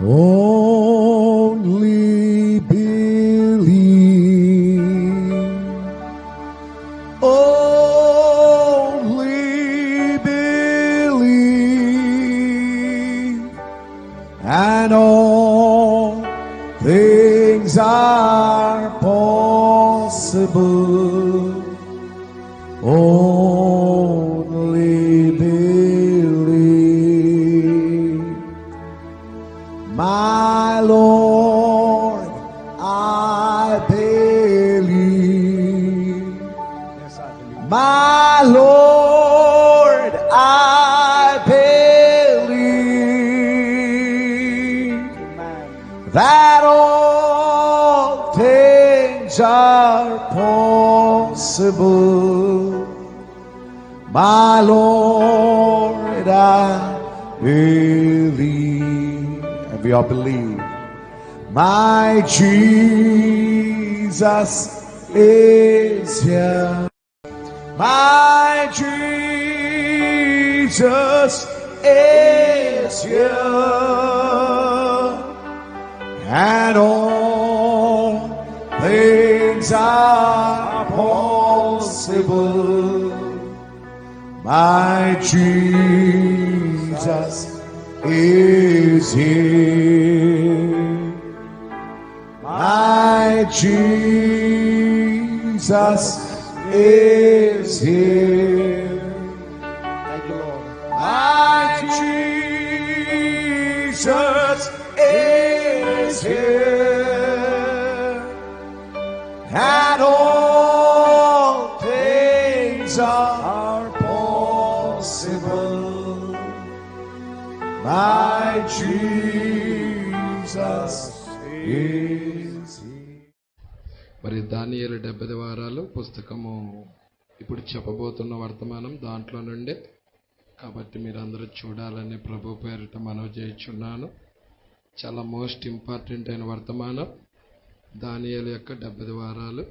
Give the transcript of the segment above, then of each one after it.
Only believe. Only believe. And all things are possible. Only believe. My Lord, I believe. Yes, I believe. My Lord, I believe Amen. that all things are possible. My Lord, I believe. And we all believe. My Jesus is here. My Jesus is here. And all things are possible. My Jesus is here. My Jesus is here. Thank you, Lord. My Jesus is here. And all things are possible. My Jesus is here. మరి దానియేలు 70 వారాలు పుస్తకము ఇప్పుడు చెప్పబోతున్న వర్తమానం దాంట్లో నుండే. కాబట్టి మీరందరూ చూడాలని ప్రభు పేరిట మనవి చేయుచున్నాను. చాలా మోస్ట్ ఇంపార్టెంట్ అయిన వర్తమానం దానియేలు యొక్క 70 వారాలు.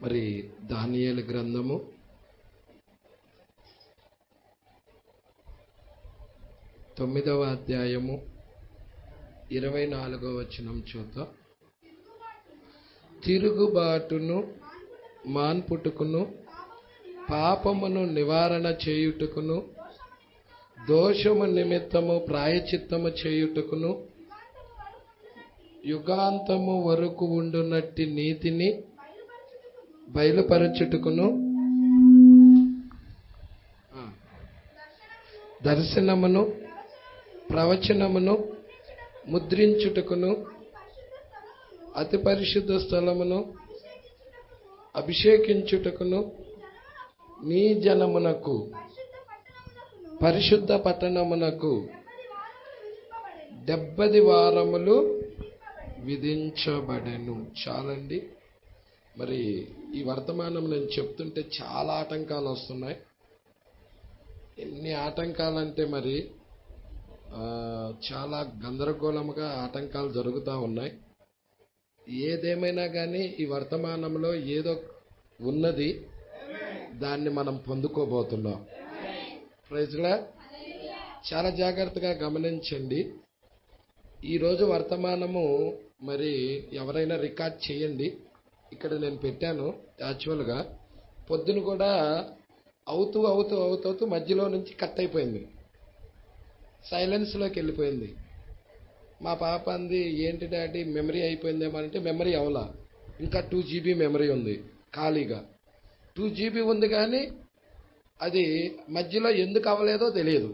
మరి దానియేలు గ్రంథము 9వ అధ్యాయము 24వ వచనం చూద్దాం. తిరుగుబాటును మాన్పుటకును పాపమును నివారణ చేయుటకును దోషము నిమిత్తము ప్రాయచిత్తము చేయుటకును యుగాంతము వరకు ఉండునట్టి నీతిని బయలుపరచుటకును దర్శనమును ప్రవచనమును ముద్రించుటకును అతి పరిశుద్ధ స్థలమును అభిషేకించుటకును నీ జనమునకు పరిశుద్ధ పట్టణమునకు 70 వారములు విధించబడెను. చాలండి. మరి ఈ వర్తమానం నేను చెప్తుంటే చాలా ఆటంకాలు వస్తున్నాయి. ఎన్ని ఆటంకాలంటే మరి చాలా గందరగోళముగా ఆటంకాలు జరుగుతూ ఉన్నాయి. ఏదేమైనా కానీ ఈ వర్తమానంలో ఏదో ఉన్నది, దాన్ని మనం పొందుకోబోతున్నాం. ప్రైజ్లా చాలా జాగ్రత్తగా గమనించండి. ఈరోజు వర్తమానము మరి ఎవరైనా రికార్డ్ చేయండి. ఇక్కడ నేను పెట్టాను. యాక్చువల్గా పొద్దున కూడా అవుతూ మధ్యలో నుంచి కట్ అయిపోయింది, సైలెన్స్లోకి వెళ్ళిపోయింది. మా పాప అంది, ఏంటి డాడీ మెమరీ అయిపోయిందేమో అంటే మెమరీ అవలా, ఇంకా 2 GB మెమరీ ఉంది ఖాళీగా. 2 GB ఉంది కానీ అది మధ్యలో ఎందుకు అవ్వలేదో తెలియదు.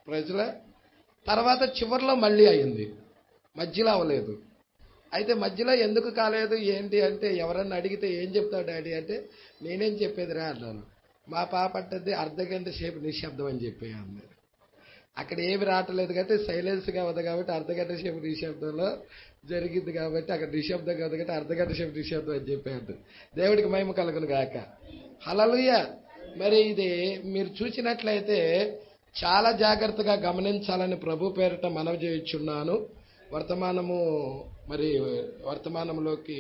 ప్రజల తర్వాత చివరిలో మళ్ళీ అయింది, మధ్యలో అవ్వలేదు. అయితే మధ్యలో ఎందుకు కాలేదు ఏంటి అంటే ఎవరన్నా అడిగితే ఏం చెప్తావు డాడీ అంటే నేనేం చెప్పేదిరా అన్నాను. మా పాప అంటది అర్ధగంట సేపు నిశ్శబ్దం అని చెప్పేయండి. అక్కడ ఏమి రావట్లేదు కాబట్టి సైలెన్స్గా ఉంది కాబట్టి అర్ధగంట సేపు నిశ్శబ్దంలో జరిగింది కాబట్టి అక్కడ నిశ్శబ్దం కాదు కాబట్టి అర్ధగంట సేపు నిశ్శబ్దం అని చెప్పాడు. దేవుడికి మహిమ కలుగును గాక. హల్లెలూయా. మరి ఇది మీరు చూసినట్లయితే చాలా జాగ్రత్తగా గమనించాలని ప్రభు పేరిట మనవి చేయుచున్నాను. వర్తమానంలోకి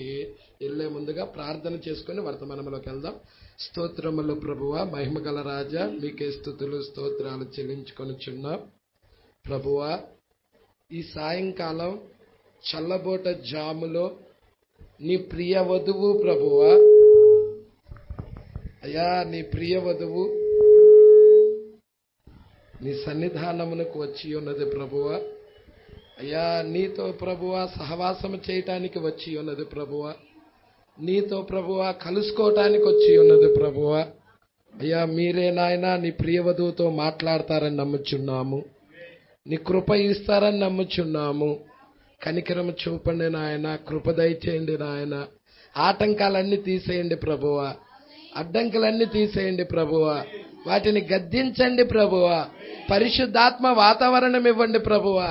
వెళ్ళే ముందుగా ప్రార్థన చేసుకుని వర్తమానంలోకి వెళ్దాం. స్తోత్రములు ప్రభువా, మహిమగల రాజా, మీకే స్తుతులు స్తోత్రాలు చెల్లించుకొనుచున్నాం. ప్రభువా, ఈ సాయంకాలం చల్లబోట జాములో నీ ప్రియ వధువు ప్రభువా, అయ్యా నీ ప్రియ వధువు నీ సన్నిధానమునకు వచ్చి ఉన్నది ప్రభువా. అయ్యా నీతో ప్రభువా సహవాసం చేయటానికి వచ్చి ఉన్నది ప్రభువా. నీతో ప్రభువా కలుసుకోవటానికి వచ్చి ఉన్నది ప్రభువా. అయ్యా మీరే నాయన నీ ప్రియ వధువుతో మాట్లాడతారని నమ్ముచున్నాము. నీ కృప ఇస్తారని నమ్ముచున్నాము. కనికరము చూపండి నాయన, కృప దయచేయండి నాయన. ఆటంకాలన్నీ తీసేయండి ప్రభువా, అడ్డంకులన్నీ తీసేయండి ప్రభువా. వాటిని గద్దించండి ప్రభువా. పరిశుద్ధాత్మ వాతావరణం ఇవ్వండి ప్రభువా.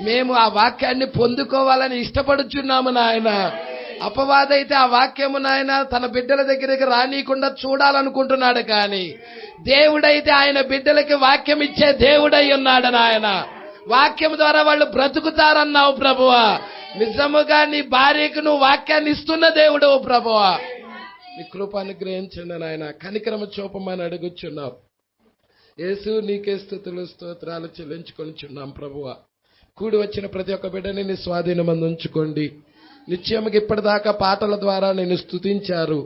మేము ఆ వాక్యాన్ని పొందుకోవాలని ఇష్టపడుచున్నాము నాయన. అపవాదైతే ఆ వాక్యము నాయన తన బిడ్డల దగ్గరికి రానీయకుండా చూడాలనుకుంటున్నాడు, కానీ దేవుడైతే ఆయన బిడ్డలకి వాక్యం ఇచ్చే దేవుడై ఉన్నాడు నాయన. వాక్యం ద్వారా వాళ్ళు బ్రతుకుతారన్నావు ప్రభువా. నిజముగా నీ భార్యకు నువ్వు వాక్యాన్ని ఇస్తున్న దేవుడు ప్రభువా. నీ కృప అనుగ్రహించండి నాయన, కనికరము చూపమని అడుగుచున్నావు. యేసు నీకే స్తుతులు స్తోత్రాలు చెల్లించుకొనిచున్నాం ప్రభువా. కూడి వచ్చిన ప్రతి ఒక్క బిడ్డని నీ స్వాధీనమందు ఉంచుకోండి. నిత్యముగా ఇప్పటిదాకా పాటల ద్వారా నేను స్తుతించారు.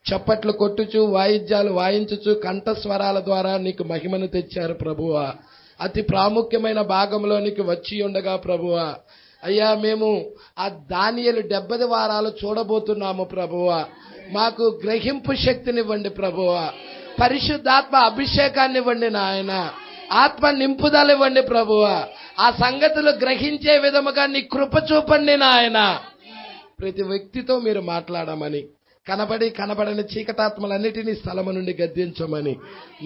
చప్పట్లు కొట్టుచు వాయిద్యాలు వాయించుచు కంఠస్వరాల ద్వారా నీకు మహిమను తెచ్చారు ప్రభువా. అతి ప్రాముఖ్యమైన భాగంలోనికి వచ్చి ఉండగా ప్రభువా, అయ్యా మేము ఆ దానియేలు 70 వారాలు చూడబోతున్నాము ప్రభువా. మాకు గ్రహింపు శక్తినివ్వండి ప్రభువా. పరిశుద్ధాత్మ అభిషేకాన్ని ఇవ్వండి నాయన. ఆత్మ నింపుదల ఇవ్వండి ప్రభువా. ఆ సంగతులు గ్రహించే విధముగా నీ కృప చూపండి నాయన. ప్రతి వ్యక్తితో మీరు మాట్లాడమని, కనబడని చీకటాత్మలన్నిటినీ స్థలము నుండి గద్దించమని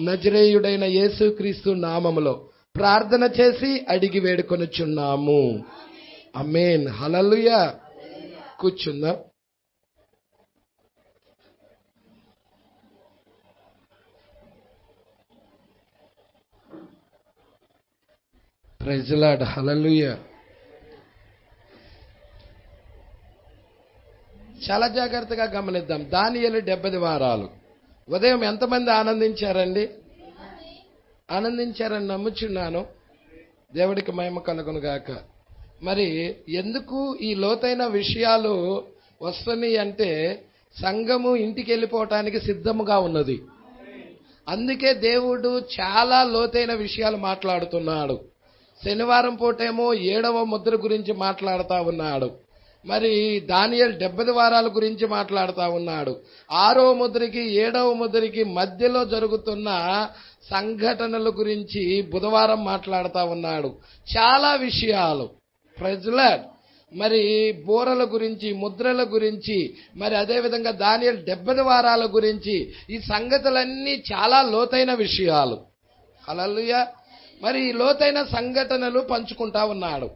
నజరేయుడైన యేసుక్రీస్తు నామములో ప్రార్థన చేసి అడిగి వేడుకొనుచున్నాము. ఆమేన్. హల్లెలూయా. కూర్చుందాం. Praise the lord. హల్లెలూయా. చాలా జాగ్రత్తగా గమనిద్దాం. దానియేలు 70 వారాలు. ఉదయం ఎంతమంది ఆనందించారండి? ఆనందించారని నమ్ముచున్నాను. దేవుడికి మహిమ కలుగును గాక. మరి ఎందుకు ఈ లోతైన విషయాలు వస్తున్నాయి అంటే సంఘము ఇంటికి వెళ్ళిపోవటానికి సిద్ధముగా ఉన్నది. అందుకే దేవుడు చాలా లోతైన విషయాలు మాట్లాడుతున్నాడు. శనివారం పూటేమో 7వ ముద్ర గురించి మాట్లాడుతూ ఉన్నాడు. మరి దానియేలు 70 వారాల గురించి మాట్లాడుతూ ఉన్నాడు. 6వ ముద్రకి 7వ ముద్రకి మధ్యలో జరుగుతున్న సంఘటనల గురించి బుధవారం మాట్లాడుతూ ఉన్నాడు. చాలా విషయాలు. Praise the lord. మరి బోరల గురించి, ముద్రల గురించి, మరి అదేవిధంగా దానియేలు 70 వారాల గురించి, ఈ సంగతులన్నీ చాలా లోతైన విషయాలు. హల్లెలూయా. మరి ఈ లోతైన సంఘటనలు పంచుకుంటా ఉన్నాడు.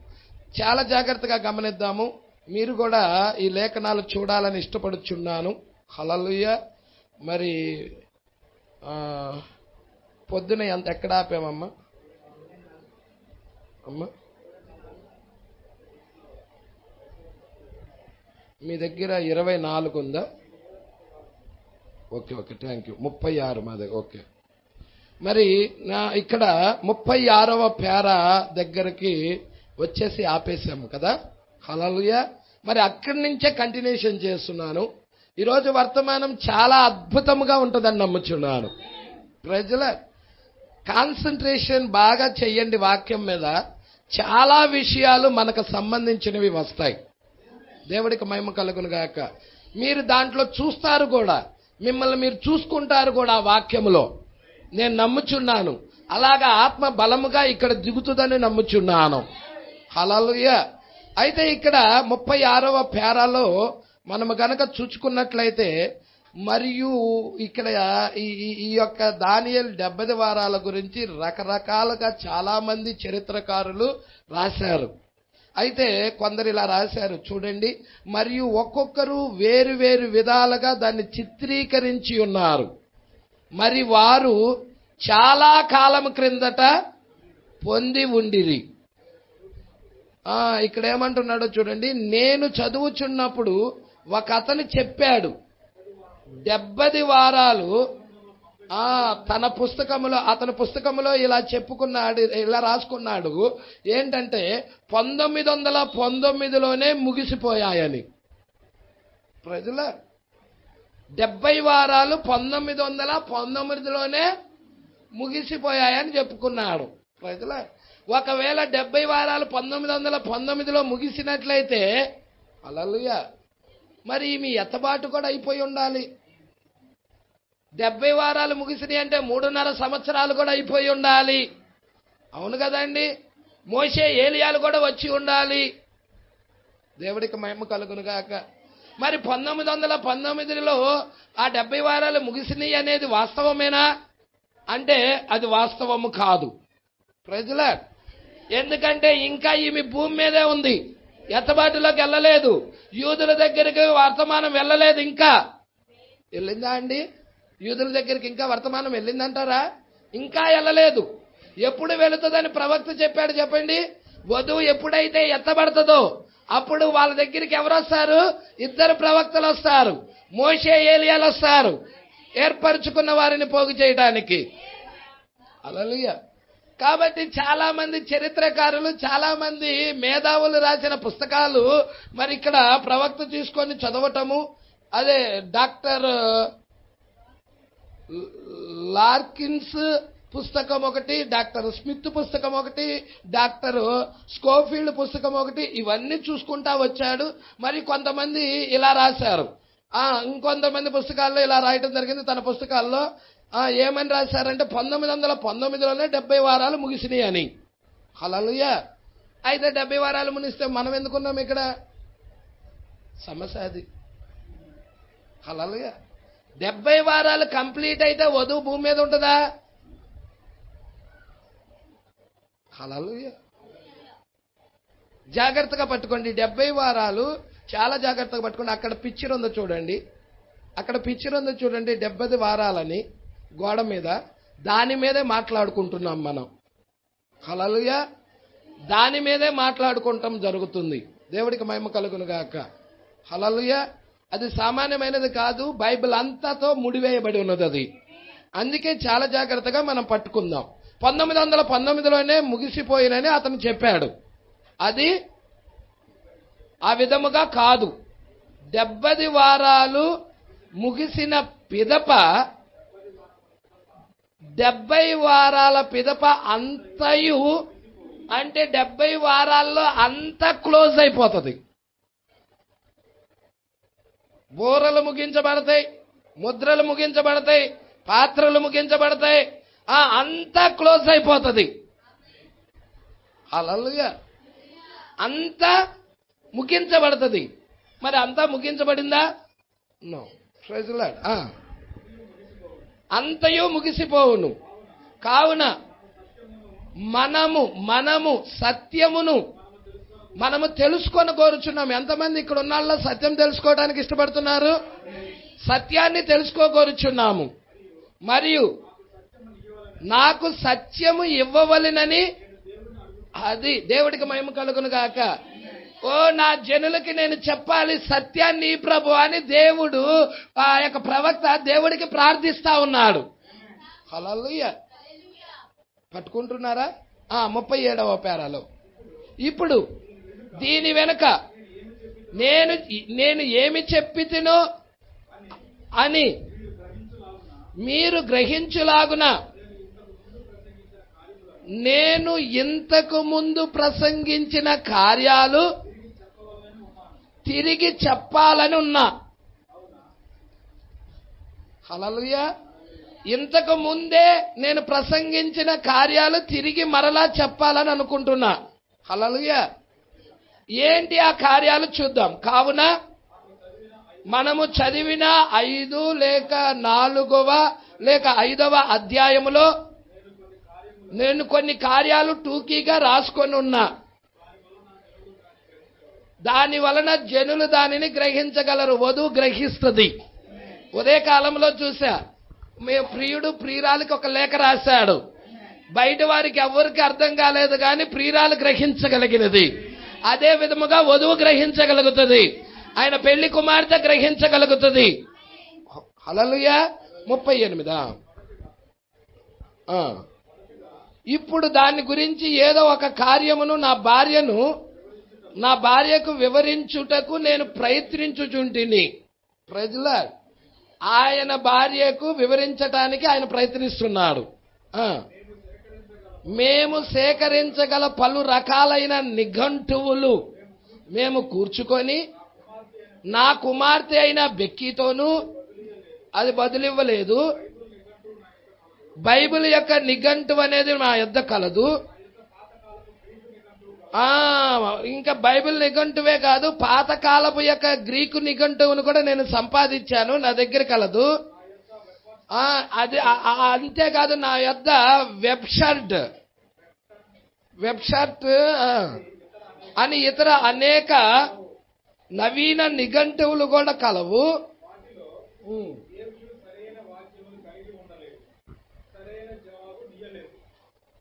చాలా జాగ్రత్తగా గమనిద్దాము. మీరు కూడా ఈ లేఖనాలు చూడాలని ఇష్టపడుచున్నాను. హల్లెలూయా. మరి పొద్దున ఎక్కడ ఆపామమ్మా? అమ్మా మీ దగ్గర 24 ఉందా? Okay thank you. 36 మాది. ఓకే. మరి ఇక్కడ 36వ పేర దగ్గరికి వచ్చేసి ఆపేశాము కదా. హల్లెలూయా. మరి అక్కడి నుంచే కంటిన్యూషన్ చేస్తున్నాను. ఈరోజు వర్తమానం చాలా అద్భుతంగా ఉంటుందని నమ్ముచున్నాను. ప్రజల కాన్సన్ట్రేషన్ బాగా చెయ్యండి వాక్యం మీద. చాలా విషయాలు మనకు సంబంధించినవి వస్తాయి. దేవుడికి మహిమ కలుగును గాక. మీరు దాంట్లో చూస్తారు కూడా, మిమ్మల్ని మీరు చూసుకుంటారు కూడా ఆ వాక్యములో. నేను నమ్ముచున్నాను. అలాగా ఆత్మ బలముగా ఇక్కడ దిగుతుందని నమ్ముచున్నాను. హల్లెలూయా. అయితే ఇక్కడ 36వ పేరాలో మనము గనక చూచుకున్నట్లయితే, మరియు ఇక్కడ ఈ యొక్క దానియేలు 70 వారాల గురించి రకరకాలుగా చాలా మంది చరిత్రకారులు రాశారు. అయితే కొందరు ఇలా రాశారు చూడండి, మరియు ఒక్కొక్కరు వేరు వేరు విధాలుగా దాన్ని చిత్రీకరించి ఉన్నారు. మరి వారు చాలా కాలం క్రిందట పొంది ఉండిరి. ఇక్కడ ఏమంటున్నాడో చూడండి, నేను చదువుచున్నప్పుడు ఒక అతను చెప్పాడు, 70 వారాలు అతని పుస్తకములో ఇలా చెప్పుకున్నాడు, ఇలా రాసుకున్నాడు ఏంటంటే 1919లోనే ముగిసిపోయాయని. ప్రజల 70 వారాలు 1919లోనే ముగిసిపోయాయని చెప్పుకున్నాడు. ప్రజల ఒకవేళ 70 వారాలు 1919లో ముగిసినట్లయితే హల్లెలూయా, మరి మీ ఎత్తబాటు కూడా అయిపోయి ఉండాలి. 70 వారాలు ముగిసినాయి అంటే 3.5 సంవత్సరాలు కూడా అయిపోయి ఉండాలి. అవును కదండి. మోషే ఏలియాలు కూడా వచ్చి ఉండాలి. దేవుడికి మహిమ కలుగును గాక. మరి 1919లో ఆ 70 వారాలు ముగిసినాయి అనేది వాస్తవమేనా అంటే అది వాస్తవము కాదు. ప్రజల ఎందుకంటే ఇంకా ఈమె భూమి మీదే ఉంది, ఎత్తబాటులోకి వెళ్ళలేదు. యూదుల దగ్గరికి వర్తమానం వెళ్ళలేదు. ఇంకా వెళ్ళిందా అండి? యూదుల దగ్గరికి ఇంకా వర్తమానం వెళ్ళిందంటారా? ఇంకా వెళ్ళలేదు. ఎప్పుడు వెళుతుందని ప్రవక్త చెప్పాడు చెప్పండి? వధువు ఎప్పుడైతే ఎత్తబడుతుందో అప్పుడు వాళ్ళ దగ్గరికి ఎవరు వస్తారు? 2 ప్రవక్తలు వస్తారు, మోషే ఏలియాలు వస్తారు, ఏర్పరచుకున్న వారిని పోగు చేయడానికి. హల్లెలూయా. కాబట్టి చాలా మంది చరిత్రకారులు, చాలా మంది మేధావులు రాసిన పుస్తకాలు మరి ఇక్కడ ప్రవక్త తీసుకొని చదవటము, అదే డాక్టర్ లార్కిన్స్ పుస్తకం ఒకటి, డాక్టర్ స్మిత్ పుస్తకం ఒకటి, డాక్టర్ స్కోఫీల్డ్ పుస్తకం ఒకటి, ఇవన్నీ చూసుకుంటా వచ్చాడు. మరి కొంతమంది ఇలా రాశారు, ఇంకొంతమంది పుస్తకాల్లో ఇలా రాయటం జరిగింది. తన పుస్తకాల్లో ఏమని రాశారంటే 1919లోనే 70 వారాలు ముగిసినాయి అని. హల్లెలూయా. అయితే 70 వారాలు ముగిస్తే మనం ఎందుకున్నాం ఇక్కడ? సమస్య అది. హల్లెలూయా. 70 వారాలు కంప్లీట్ అయితే వధువు భూమి మీద ఉంటుందా? హల్లెలూయా. జాగ్రత్తగా పట్టుకోండి. 70 వారాలు చాలా జాగ్రత్తగా పట్టుకోండి. అక్కడ పిక్చర్ ఉందో చూడండి, 70 వారాలని గోడ మీద, దాని మీదే మాట్లాడుకుంటున్నాం మనం. హల్లెలూయా. దాని మీదే మాట్లాడుకుంటాం జరుగుతుంది. దేవుడికి మహిమ కలుగును గాక. హల్లెలూయా. అది సామాన్యమైనది కాదు, బైబిల్ అంతాతో ముడివేయబడి ఉన్నది అది. అందుకే చాలా జాగ్రత్తగా మనం పట్టుకుందాం. 1919లోనే ముగిసిపోయినని అతను చెప్పాడు. అది ఆ విధముగా కాదు. 70 వారాలు ముగిసిన పిదప 70 వారాల పిదప అంతయు అంటే 70 వారాల్లో అంత క్లోజ్ అయిపోతుంది. బోరలు ముగించబడతాయి, ముద్రలు ముగించబడతాయి, పాత్రలు ముగించబడతాయి, అంతా క్లోజ్ అయిపోతుంది. హల్లెలూయా. అంతా ముగించబడుతుంది. మరి అంతా ముగించబడిందా? నో. Praise the lord. అంతయు ముగిసిపోవును. కావున మనము సత్యమును మనము తెలుసుకొని కోరుచున్నాం. ఎంతమంది ఇక్కడ ఉన్న వాళ్ళ సత్యం తెలుసుకోవడానికి ఇష్టపడుతున్నారు? సత్యాన్ని తెలుసుకోగోరుచున్నాము. మరియు నాకు సత్యము ఇవ్వవలెనని, అది దేవుడికి మహిమ కలుగును గాక. నా జనులకి నేను చెప్పాలి సత్యాన్ని ప్రభు అని దేవుడు ఆ యొక్క ప్రవక్త దేవుడికి ప్రార్థిస్తా ఉన్నాడు. హల్లెలూయా. పట్టుకుంటున్నారా? 37వ పేరాలో ఇప్పుడు దీని వెనుక నేను ఏమి చెప్పితినో అని మీరు గ్రహించులాగున నేను ఇంతకు ముందు ప్రసంగించిన కార్యాలు తిరిగి చెప్పాలని ఉన్నా. హల్లెలూయా. ఇంతకు ముందే నేను ప్రసంగించిన కార్యాలు తిరిగి మరలా చెప్పాలని అనుకుంటున్నా. హల్లెలూయా. ఏంటి ఆ కార్యాలు చూద్దాం. కావున మనము చదివిన 5 లేక 4వ లేక 5వ అధ్యాయములో నేను కొన్ని కార్యాలు టూకీగా రాసుకొని ఉన్నా. దాని వలన జనులు దానిని గ్రహించగలరు. వధువు గ్రహిస్తుంది. ఉదయకాలంలో చూసా, ప్రియుడు ప్రియురాలికి ఒక లేఖ రాశాడు. బయట వారికి ఎవరికి అర్థం కాలేదు, కానీ ప్రియురాలు గ్రహించగలిగినది. అదే విధముగా వధువు గ్రహించగలుగుతుంది. ఆయన పెళ్లి కుమార్తె గ్రహించగలుగుతుంది. హల్లెలూయా. 38. ఇప్పుడు దాని గురించి ఏదో ఒక కార్యమును నా భార్యకు వివరించుటకు నేను ప్రయత్నించుచుంటిని. ప్రజల ఆయన భార్యకు వివరించటానికి ఆయన ప్రయత్నిస్తున్నాడు. మేము సేకరించగల పలు రకాలైన నిఘంటువులు మేము కూర్చుకొని నా కుమార్తె అయిన బెక్కీతోనూ అది బదులివ్వలేదు. బైబిల్ యొక్క నిఘంటువు అనేది మా యొద్ద కలదు. ఇంకా బైబిల్ నిఘంటువే కాదు, పాతకాలపు యొక్క గ్రీకు నిఘంటువును కూడా నేను సంపాదించాను, నా దగ్గర కలదు. అది అంతేకాదు, నా యొద్ద వెబ్షర్ట్ అని ఇతర అనేక నవీన నిఘంటువులు కూడా కలవు.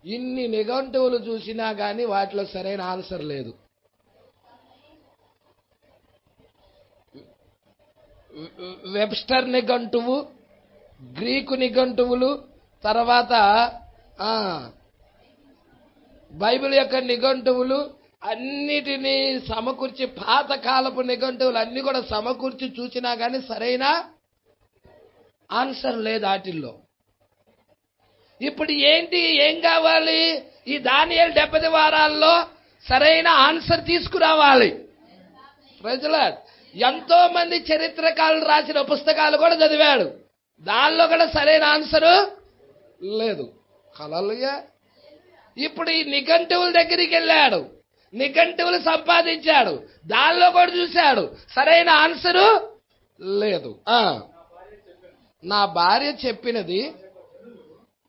ఇన్ని నిఘంటువులు చూసినా గాని వాటిలో సరైన ఆన్సర్ లేదు. వెబ్స్టర్ నిఘంటువు, గ్రీకు నిఘంటువులు, తర్వాత బైబిల్ యొక్క నిఘంటువులు అన్నిటినీ సమకూర్చి, పాతకాలపు నిఘంటువులు అన్ని కూడా సమకూర్చి చూసినా గాని సరైన ఆన్సర్ లేదు వాటిల్లో. ఇప్పుడు ఏం కావాలి? ఈ దానియేలు 70 వారాల్లో సరైన ఆన్సర్ తీసుకురావాలి. ప్రజల ఎంతో మంది చరిత్రకారులు రాసిన పుస్తకాలు కూడా చదివాడు, దానిలో కూడా సరైన ఆన్సరు లేదు. హల్లెలూయా. ఇప్పుడు ఈ నిఘంటువుల దగ్గరికి వెళ్ళాడు, నిఘంటువులు సంపాదించాడు, దానిలో కూడా చూశాడు, సరైన ఆన్సరు లేదు. నా భార్య చెప్పినది,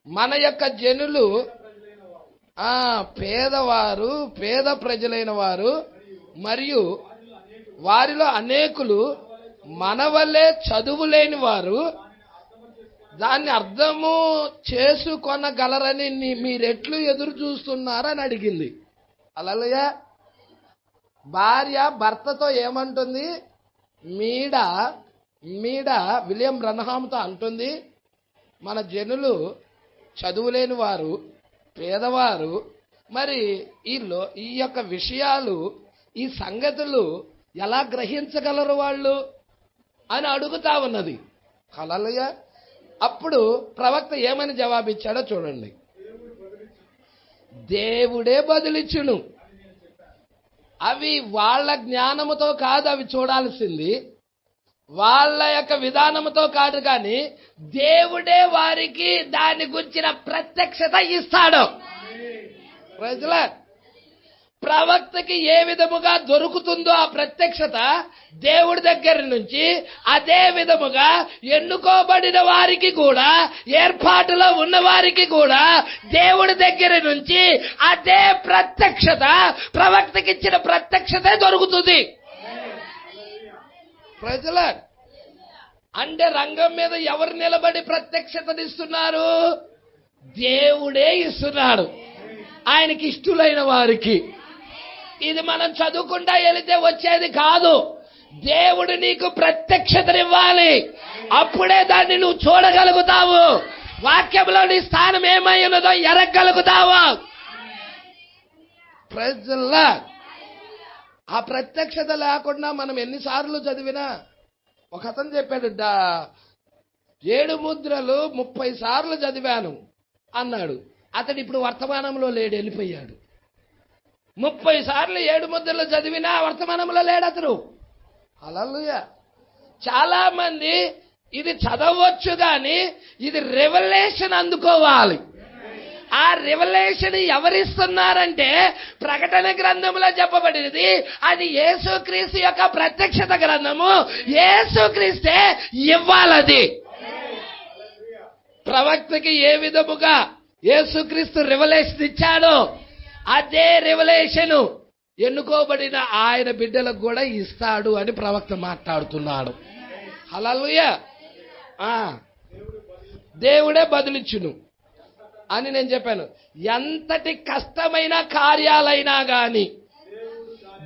మన యొక్క జనులు పేదవారు, పేద ప్రజలైన వారు, మరియు వారిలో అనేకులు మన వల్లే చదువు లేని వారు దాన్ని అర్థము చేసుకొనగలరని మీరెట్లు ఎదురు చూస్తున్నారని అడిగింది. హల్లెలూయా. భార్య భర్తతో ఏమంటుంది? మీడ విలియం బ్రన్హామ్తో అంటుంది, మన జనులు చదువులేని వారు, పేదవారు, మరి ఈ యొక్క విషయాలు, ఈ సంగతులు ఎలా గ్రహించగలరు వాళ్ళు అని అడుగుతా ఉన్నది. హల్లెలూయా. అప్పుడు ప్రవక్త ఏమని జవాబిచ్చాడో చూడండి. దేవుడే బదులిచ్చును. అవి వాళ్ళ జ్ఞానముతో కాదు అవి చూడాల్సింది, వాళ్ళ యొక్క విధానముతో కాదు, కానీ దేవుడే వారికి దాని గురించిన ప్రత్యక్షత ఇస్తాడు. ప్రజల ప్రవక్తకి ఏ విధముగా దొరుకుతుందో ఆ ప్రత్యక్షత దేవుడి దగ్గర నుంచి, అదే విధముగా ఎన్నుకోబడిన వారికి కూడా, ఏర్పాటులో ఉన్న వారికి కూడా దేవుడి దగ్గర నుంచి అదే ప్రత్యక్షత, ప్రవక్తకి ఇచ్చిన ప్రత్యక్షతే దొరుకుతుంది. ప్రజల అంటే రంగం మీద ఎవరు నిలబడి ప్రత్యక్షతనిస్తున్నారు? దేవుడే ఇస్తున్నాడు ఆయనకి ఇష్టలైన వారికి. ఇది మనం చదువుకుంటా వెళితే వచ్చేది కాదు. దేవుడు నీకు ప్రత్యక్షతనివ్వాలి, అప్పుడే దాన్ని నువ్వు చూడగలుగుతావు. వాక్యంలో నీ స్థానం ఏమై ఉన్నదో ఎరగలుగుతావు. ప్రజల ఆ ప్రత్యక్షత లేకుండా మనం ఎన్నిసార్లు చదివినా, ఒక అతను చెప్పాడు, 7 ముద్రలు 30 సార్లు చదివాను అన్నాడు. అతడు ఇప్పుడు వర్తమానంలో లేడు, వెళ్ళిపోయాడు. 30 సార్లు 7 ముద్రలు చదివినా వర్తమానంలో లేడు అతను. హల్లెలూయా. చాలా మంది ఇది చదవచ్చు, కానీ ఇది రెవల్యూషన్ అందుకోవాలి. ఆ రెవల్యూషన్ ఎవరిస్తున్నారంటే ప్రకటన గ్రంథంలో చెప్పబడినది, అది యేసుక్రీస్తు యొక్క ప్రత్యక్షత గ్రంథము. యేసుక్రీస్తే ఇవ్వాలది. ప్రవక్తకి ఏ విధముగా యేసుక్రీస్తు రెవల్యూషన్ ఇచ్చాడో అదే రెవల్యూషన్ ఎన్నుకోబడిన ఆయన బిడ్డలకు కూడా ఇస్తాడు అని ప్రవక్త మాట్లాడుతున్నాడు. హల్లెలూయా. దేవుడే బదులిచ్చును అని నేను చెప్పాను. ఎంతటి కష్టమైన కార్యాలైనా గాని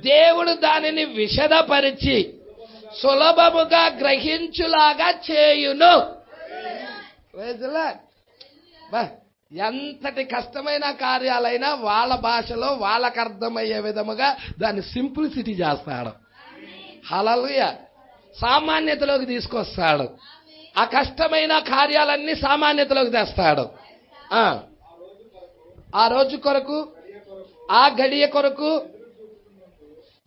దేవుడు దానిని విశదపరిచి సులభముగా గ్రహించులాగా చేయును. ఎంతటి కష్టమైన కార్యాలైనా వాళ్ళ భాషలో వాళ్ళకు అర్థమయ్యే విధముగా దాన్ని సింప్లిసిటీ చేస్తాడు. హల్లెలూయా. సామాన్యతలోకి తీసుకొస్తాడు. ఆ కష్టమైన కార్యాలన్నీ సామాన్యతలోకి తెస్తాడు. ఆ రోజు కొరకు, ఆ గడియ కొరకు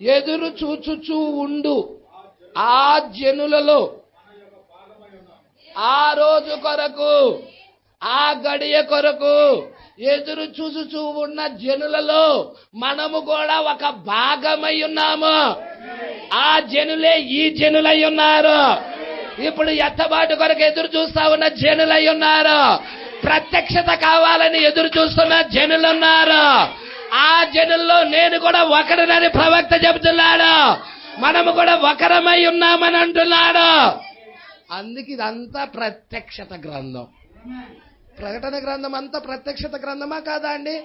ఎదురు చూచుచూ ఉండు ఆ జనులలో, ఆ రోజు కొరకు, ఆ గడియ కొరకు ఎదురు చూచుచూ ఉన్న జనులలో మనము కూడా ఒక భాగమై ఉన్నాము. ఆ జనులే ఈ జనులై ఉన్నారు. ఇప్పుడు ఎత్తబాటు కొరకు ఎదురు చూస్తా ఉన్న జనులై ఉన్నారు. ప్రత్యక్షత కావాలని ఎదురు చూస్తున్న జనులున్నారు. ఆ జనుల్లో నేను కూడా ఒకరినని ప్రవక్త చెబుతున్నాడు. మనము కూడా ఒకరమై ఉన్నామని అంటున్నాడు. అందుకే ఇదంతా ప్రత్యక్షత గ్రంథం. ప్రకటన గ్రంథం అంతా ప్రత్యక్షత గ్రంథమా కాదా అండి?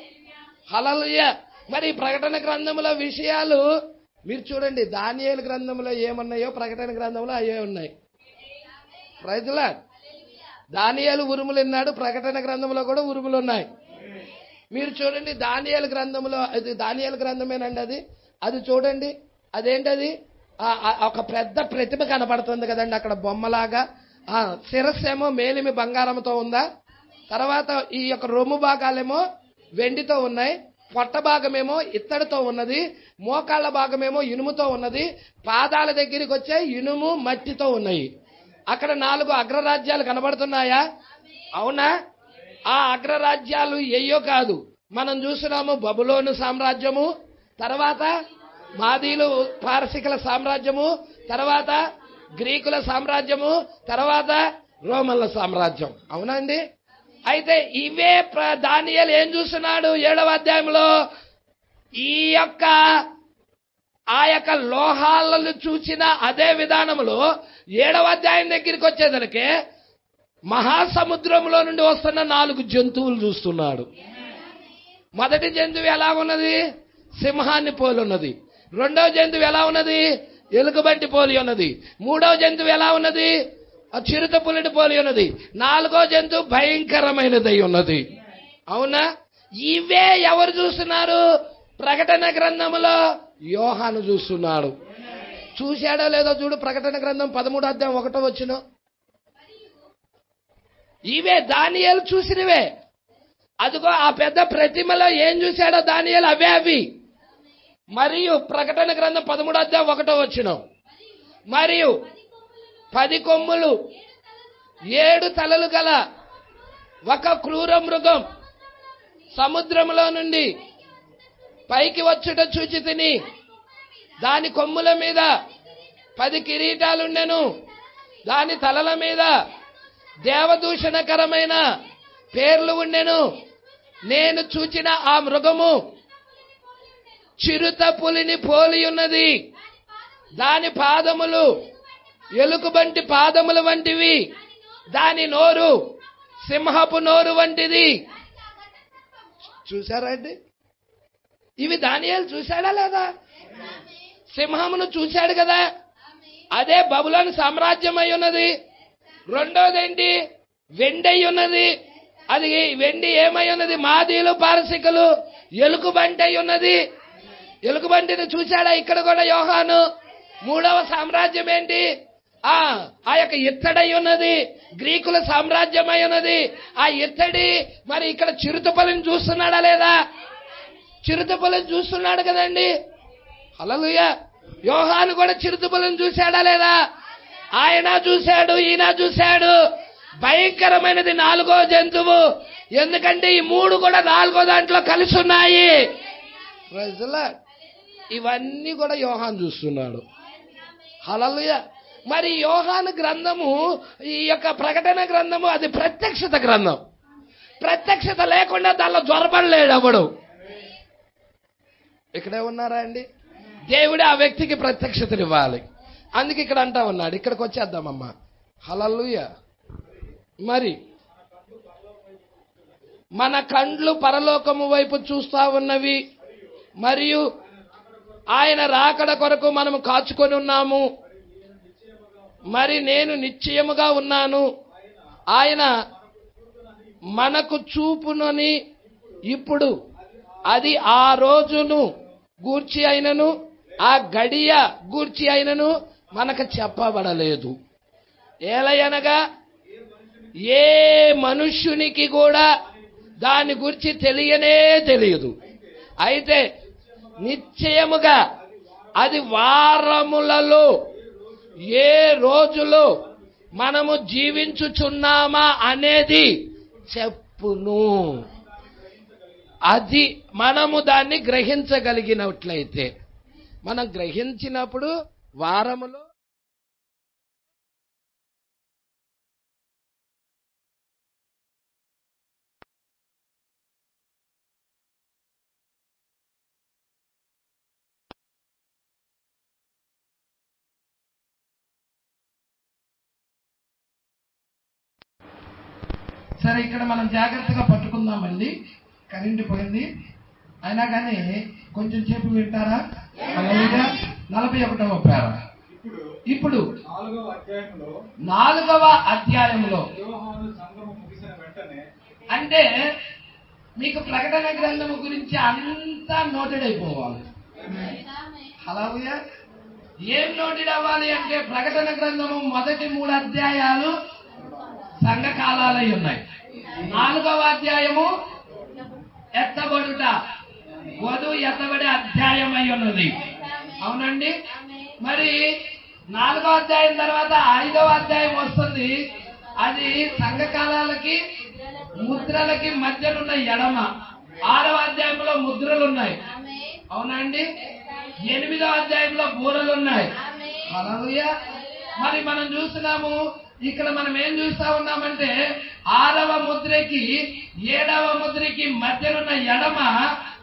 హల్లెలూయా. మరి ప్రకటన గ్రంథముల విషయాలు మీరు చూడండి. దానియేలు గ్రంథంలో ఏమున్నాయో ప్రకటన గ్రంథంలో అయ్యే ఉన్నాయి. Praise the lord. దానియేలు ఉరుములు విన్నాడు, ప్రకటన గ్రంథంలో కూడా ఉరుములు ఉన్నాయి. మీరు చూడండి దానియేలు గ్రంథంలో, అది దానియేలు గ్రంథమేనండి. అది చూడండి. అదేంటది? ఒక పెద్ద ప్రతిమ కనపడుతుంది కదండి అక్కడ బొమ్మలాగా. శిరస్సేమో మేలిమి బంగారంతో ఉందా, తర్వాత ఈ యొక్క రొమ్ము భాగాలేమో వెండితో ఉన్నాయి, పొట్ట భాగమేమో ఇత్తడితో ఉన్నది, మోకాళ్ళ భాగమేమో ఇనుముతో ఉన్నది, పాదాల దగ్గరికి వచ్చే ఇనుము మట్టితో ఉన్నాయి. అక్కడ 4 అగ్రరాజ్యాలు కనబడుతున్నాయా? అవునా? ఆ అగ్రరాజ్యాలు ఎయ్యో కాదు. మనం చూస్తున్నాము బబులోను సామ్రాజ్యము, తర్వాత మాదీలు పారసికుల సామ్రాజ్యము, తర్వాత గ్రీకుల సామ్రాజ్యము, తర్వాత రోమన్ల సామ్రాజ్యం. అవునా అండి? అయితే ఇవే దానియేలు ఏం చూస్తున్నాడు 7వ అధ్యాయంలో? ఆ యొక్క లోహాలను చూసిన అదే విధానంలో 7వ అధ్యాయం దగ్గరికి వచ్చేదనికే మహాసముద్రంలో నుండి వస్తున్న 4 జంతువులు చూస్తున్నాడు. మొదటి జంతువు ఎలా ఉన్నది? సింహాన్ని పోలి ఉన్నది. రెండవ జంతువు ఎలా ఉన్నది? ఎలుగుబంటి పోలి ఉన్నది. మూడవ జంతువు ఎలా ఉన్నది? చిరుత పులిని పోలి ఉన్నది. 4వ జంతువు భయంకరమైనదై ఉన్నది. అవునా? ఇవే ఎవరు చూస్తున్నారు? ప్రకటన గ్రంథంలో యోహాను చూస్తున్నాడు. చూశాడో లేదో చూడు. ప్రకటన గ్రంథం 13వ అధ్యాయం 1వ వచనం. ఇవే దానియేలు చూసినవే. అదిగో ఆ పెద్ద ప్రతిమలో ఏం చూశాడో దానియేలు అవి. మరియు ప్రకటన గ్రంథం 13వ అధ్యాయం 1వ వచనం. మరియు 10 కొమ్ములు 7 తలలు గల ఒక క్రూర మృగం సముద్రంలో నుండి పైకి వచ్చుట చూచి తిని, దాని కొమ్ముల మీద 10 కిరీటాలుండెను, దాని తలల మీద దేవదూషణకరమైన పేర్లు ఉండెను. నేను చూచిన ఆ మృగము చిరుత పులిని పోలి ఉన్నది. దాని పాదములు ఎలుకబంటి పాదముల వంటివి, దాని నోరు సింహపు నోరు వంటిది. చూసారా అండి? ఇవి దానియేలు చూశాడా లేదా? సింహమును చూశాడు కదా. అదే బబులోను సామ్రాజ్యం అయి ఉన్నది. రెండోదేంటి? వెండి అయి ఉన్నది. అది వెండి ఏమై ఉన్నది? మాదీలు పారసికులు ఎలుకబంటి అయి ఉన్నది. ఎలుకబంటిని చూశాడా ఇక్కడ కూడా యోహాను? 3వ సామ్రాజ్యం ఏంటి? ఆ యొక్క ఇత్తడై ఉన్నది. గ్రీకుల సామ్రాజ్యం అయి ఉన్నది. ఆ ఇత్తడి మరి ఇక్కడ చిరుతపల్లిని చూస్తున్నాడా లేదా? చిరుతపల్లిని చూస్తున్నాడు కదండి. హల్లెలూయా. యోహాను కూడా చిరుతపల్లిని చూశాడా లేదా? ఆయన చూశాడు, ఈయన చూశాడు. భయంకరమైనది 4వ జంతువు. ఎందుకంటే ఈ 3 కూడా 4వ దాంట్లో కలిసి ఉన్నాయి. ఇవన్నీ కూడా యోహాను చూస్తున్నాడు. హల్లెలూయా. మరి యోహాను గ్రంథము, ఈ యొక్క ప్రకటన గ్రంథము అది ప్రత్యక్షత గ్రంథం. ప్రత్యక్షత లేకుండా దానిలో జ్వరపడలేడు ఎవడు. ఇక్కడే ఉన్నారా అండి? దేవుడు ఆ వ్యక్తికి ప్రత్యక్షతనివ్వాలి. అందుకే ఇక్కడ అంటా ఉన్నాడు. ఇక్కడికి వచ్చేద్దామమ్మా. హల్లెలూయా. మరి మన కండ్లు పరలోకము వైపు చూస్తా ఉన్నవి, మరియు ఆయన రాకడ కొరకు మనము కాచుకొని ఉన్నాము. మరి నేను నిశ్చయముగా ఉన్నాను, ఆయన మనకు చూపునని ఇప్పుడు అది ఆ రోజును గూర్చి అయినను ఆ గడియ గూర్చి అయినను మనకు చెప్పబడలేదు. ఏలయనగా ఏ మనుష్యునికి కూడా దాని గురించి తెలియనే తెలియదు. అయితే నిశ్చయముగా అది వారములలో ఏ రోజులో మనము జీవించుచున్నామా అనేది చెప్పును. అది మనము దాన్ని గ్రహించగలిగినట్లయితే, మనం గ్రహించినప్పుడు వారములో సరే, ఇక్కడ మనం జాగ్రత్తగా పట్టుకుందామండి. కరెంటు పోయింది అయినా కానీ కొంచెం సేపు వింటారా? 41వ పేర. ఇప్పుడు 4వ అధ్యాయంలో అంటే మీకు ప్రకటన గ్రంథము గురించి అంతా నోటెడ్ అయిపోవాలి. హల్లెలూయా. ఏం నోటెడ్ అవ్వాలి అంటే, ప్రకటన గ్రంథము మొదటి 3 అధ్యాయాలు సంఘకాలాలై ఉన్నాయి. 4వ అధ్యాయము ఎత్తబడుట, వధువు ఎత్తబడే అధ్యాయం అయి ఉన్నది. అవునండి. మరి 4వ అధ్యాయం తర్వాత 5వ అధ్యాయం వస్తుంది. అది సంఘకాలాలకి ముద్రలకి మధ్యనున్న ఎడమ. 6వ అధ్యాయంలో ముద్రలు ఉన్నాయి. అవునండి. 8వ అధ్యాయంలో బూరలు ఉన్నాయి. హల్లెలూయా. మరి మనం చూస్తున్నాము, ఇక్కడ మనం ఏం చూస్తా ఉన్నామంటే, 6వ ముద్రకి 7వ ముద్రకి మధ్యనున్న ఎడమ